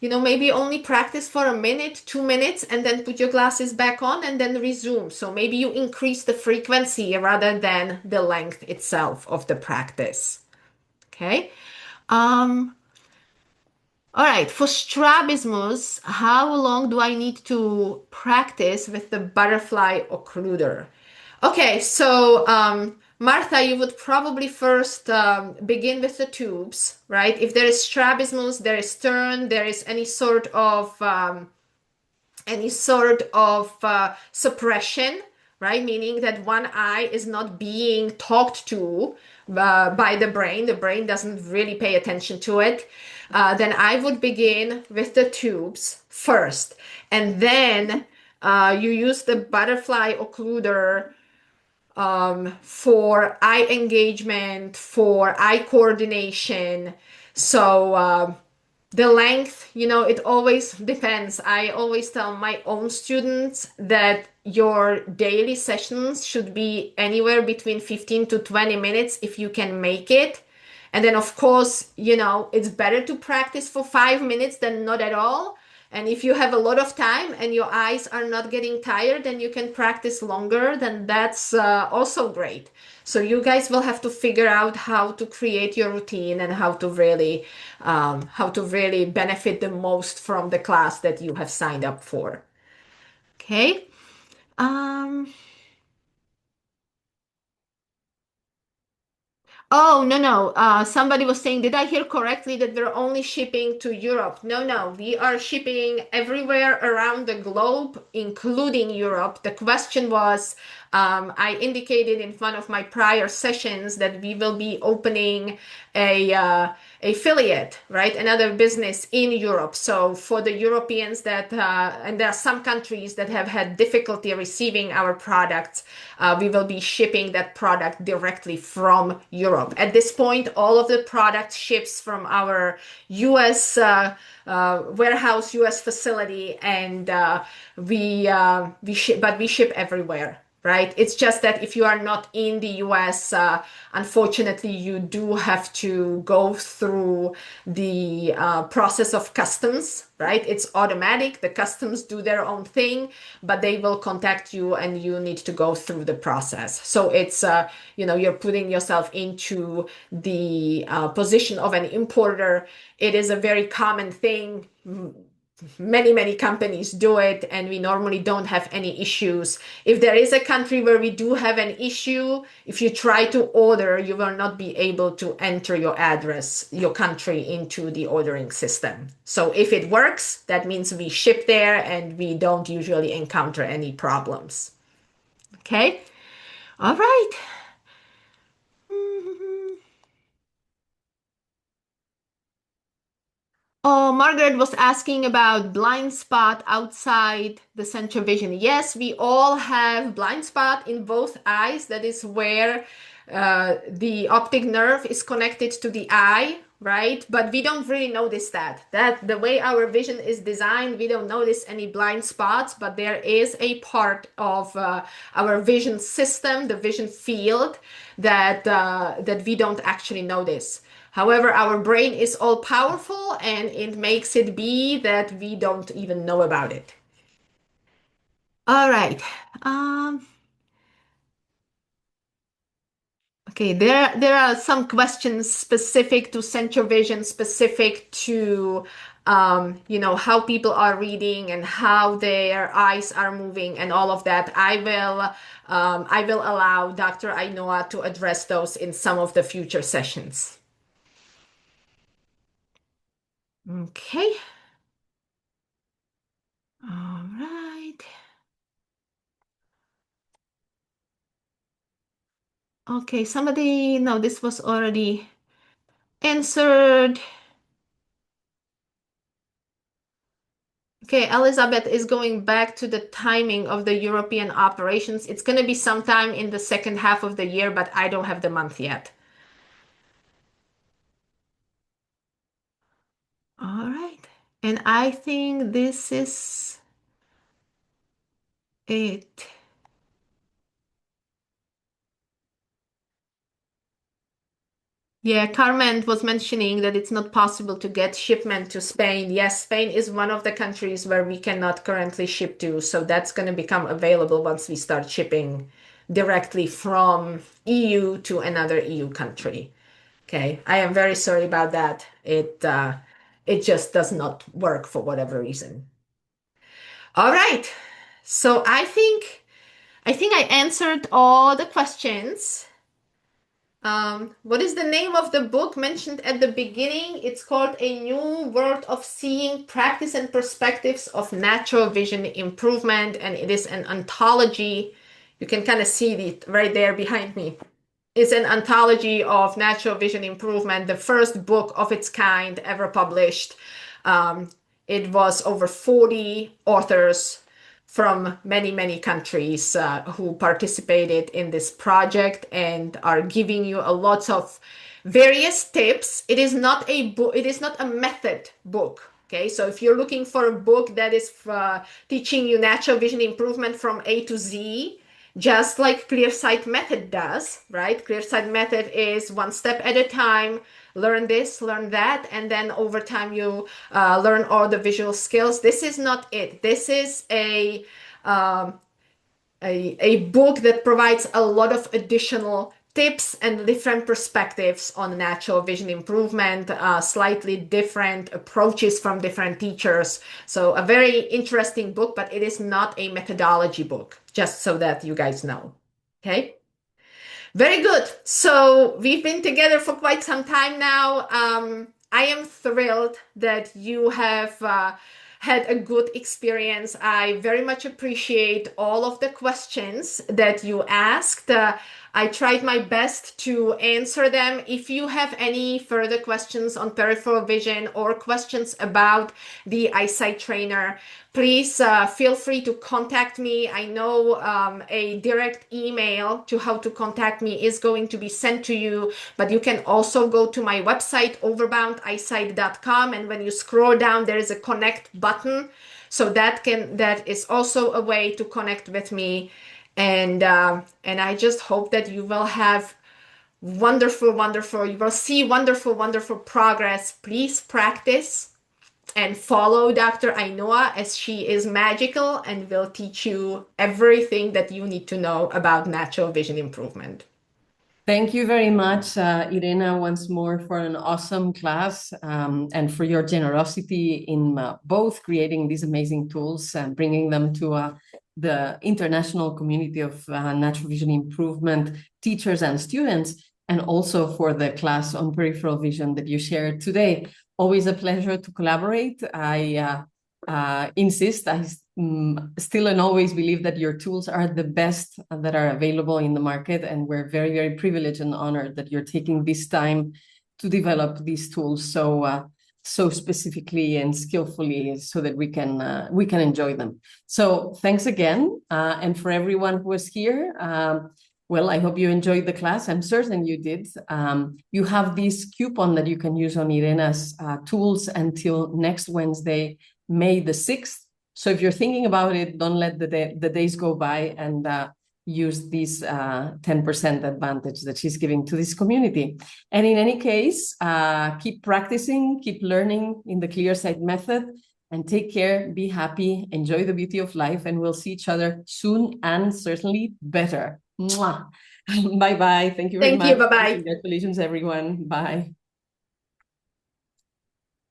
maybe only practice for a minute, 2 minutes, and then put your glasses back on and then resume. So maybe you increase the frequency rather than the length itself of the practice. Okay. All right, for strabismus, how long do I need to practice with the butterfly occluder? Okay, so Martha, you would probably first begin with the tubes, right? If there is strabismus, there is turn, there is any sort of suppression, right? Meaning that one eye is not being talked to by the brain. The brain doesn't really pay attention to it. Then I would begin with the tubes first. And then you use the butterfly occluder for eye engagement, for eye coordination. So the length, it always depends. I always tell my own students that your daily sessions should be anywhere between 15 to 20 minutes if you can make it. And then, of course, it's better to practice for 5 minutes than not at all. And if you have a lot of time and your eyes are not getting tired, then you can practice longer, then that's also great. So you guys will have to figure out how to create your routine and how to really benefit the most from the class that you have signed up for. Okay. Um, Oh, no, no. Somebody was saying, did I hear correctly that we're only shipping to Europe? No, no. We are shipping everywhere around the globe, including Europe. The question was, I indicated in one of my prior sessions that we will be opening affiliate, right? Another business in Europe. So for the Europeans that, and there are some countries that have had difficulty receiving our products, we will be shipping that product directly from Europe. At this point, all of the product ships from our US warehouse, US facility, and we ship everywhere. Right? It's just that if you are not in the US, unfortunately, you do have to go through the process of customs, right? It's automatic. The customs do their own thing, but they will contact you and you need to go through the process. So it's, you're putting yourself into the position of an importer. It is a very common thing. Many companies do it, and we normally don't have any issues. If there is a country where we do have an issue, if you try to order, you will not be able to enter your address, your country, into the ordering system. So if it works, that means we ship there and we don't usually encounter any problems. Okay. All right. Oh, Margaret was asking about blind spot outside the central vision. Yes, we all have blind spot in both eyes. That is where the optic nerve is connected to the eye, right? But we don't really notice that. That the way our vision is designed, we don't notice any blind spots, but there is a part of our vision system, the vision field, that we don't actually notice. However, our brain is all powerful and it makes it be that we don't even know about it. All right. Um, okay, there are some questions specific to central vision, specific to how people are reading and how their eyes are moving and all of that. I will allow Dr. Ainhoa to address those in some of the future sessions. Okay. All right. Okay, somebody, no, this was already answered. Okay, Elizabeth is going back to the timing of the European operations. It's going to be sometime in the second half of the year, but I don't have the month yet. All right. And I think this is it. Yeah, Carmen was mentioning that it's not possible to get shipment to Spain. Yes, Spain is one of the countries where we cannot currently ship to, so that's going to become available once we start shipping directly from EU to another EU country. Okay, I am very sorry about that. It just does not work for whatever reason. All right. So I think I answered all the questions. What is the name of the book mentioned at the beginning? It's called A New World of Seeing, Practice and Perspectives of Natural Vision Improvement, and it is an anthology. You can kind of see it right there behind me. It's an anthology of natural vision improvement, the first book of its kind ever published. Um, it was over 40 authors from many countries who participated in this project and are giving you a lot of various tips. It is not a book, it is not a method book. Okay, so if you're looking for a book that is teaching you natural vision improvement from A to Z, just like ClearSight Method does, right? ClearSight Method is one step at a time. Learn this, learn that, and then over time you learn all the visual skills. This is not it. This is um, a book that provides a lot of additional tips and different perspectives on natural vision improvement, slightly different approaches from different teachers. So a very interesting book, but it is not a methodology book, just so that you guys know. Okay. Very good. So we've been together for quite some time now. I am thrilled that you have had a good experience. I very much appreciate all of the questions that you asked. I tried my best to answer them. If you have any further questions on peripheral vision or questions about the eyesight trainer, please feel free to contact me. I know a direct email to how to contact me is going to be sent to you, but you can also go to my website, overboundeyesight.com, and when you scroll down, there is a connect button. So that is also a way to connect with me. And I just hope that you will have wonderful, you will see wonderful progress. Please practice and follow Dr. Ainhoa, as she is magical and will teach you everything that you need to know about natural vision improvement. Thank you very much, Irena, once more for an awesome class and for your generosity in both creating these amazing tools and bringing them to the international community of natural vision improvement teachers and students, and also for the class on peripheral vision that you shared today. Always a pleasure to collaborate. I insist, I still and always believe that your tools are the best that are available in the market, and we're very privileged and honored that you're taking this time to develop these tools so specifically and skillfully so that we can enjoy them. So thanks again, and for everyone who was here, well, I hope you enjoyed the class. I'm certain you did. You have this coupon that you can use on Irena's tools until next Wednesday, May the 6th. So if you're thinking about it, don't let the days go by, and use this 10% advantage that she's giving to this community. And in any case, keep practicing, keep learning in the ClearSight method, and take care, be happy, enjoy the beauty of life, and we'll see each other soon and certainly better. Mwah. Bye-bye. Thank you very much. Thank you. Bye-bye. Congratulations, everyone. Bye.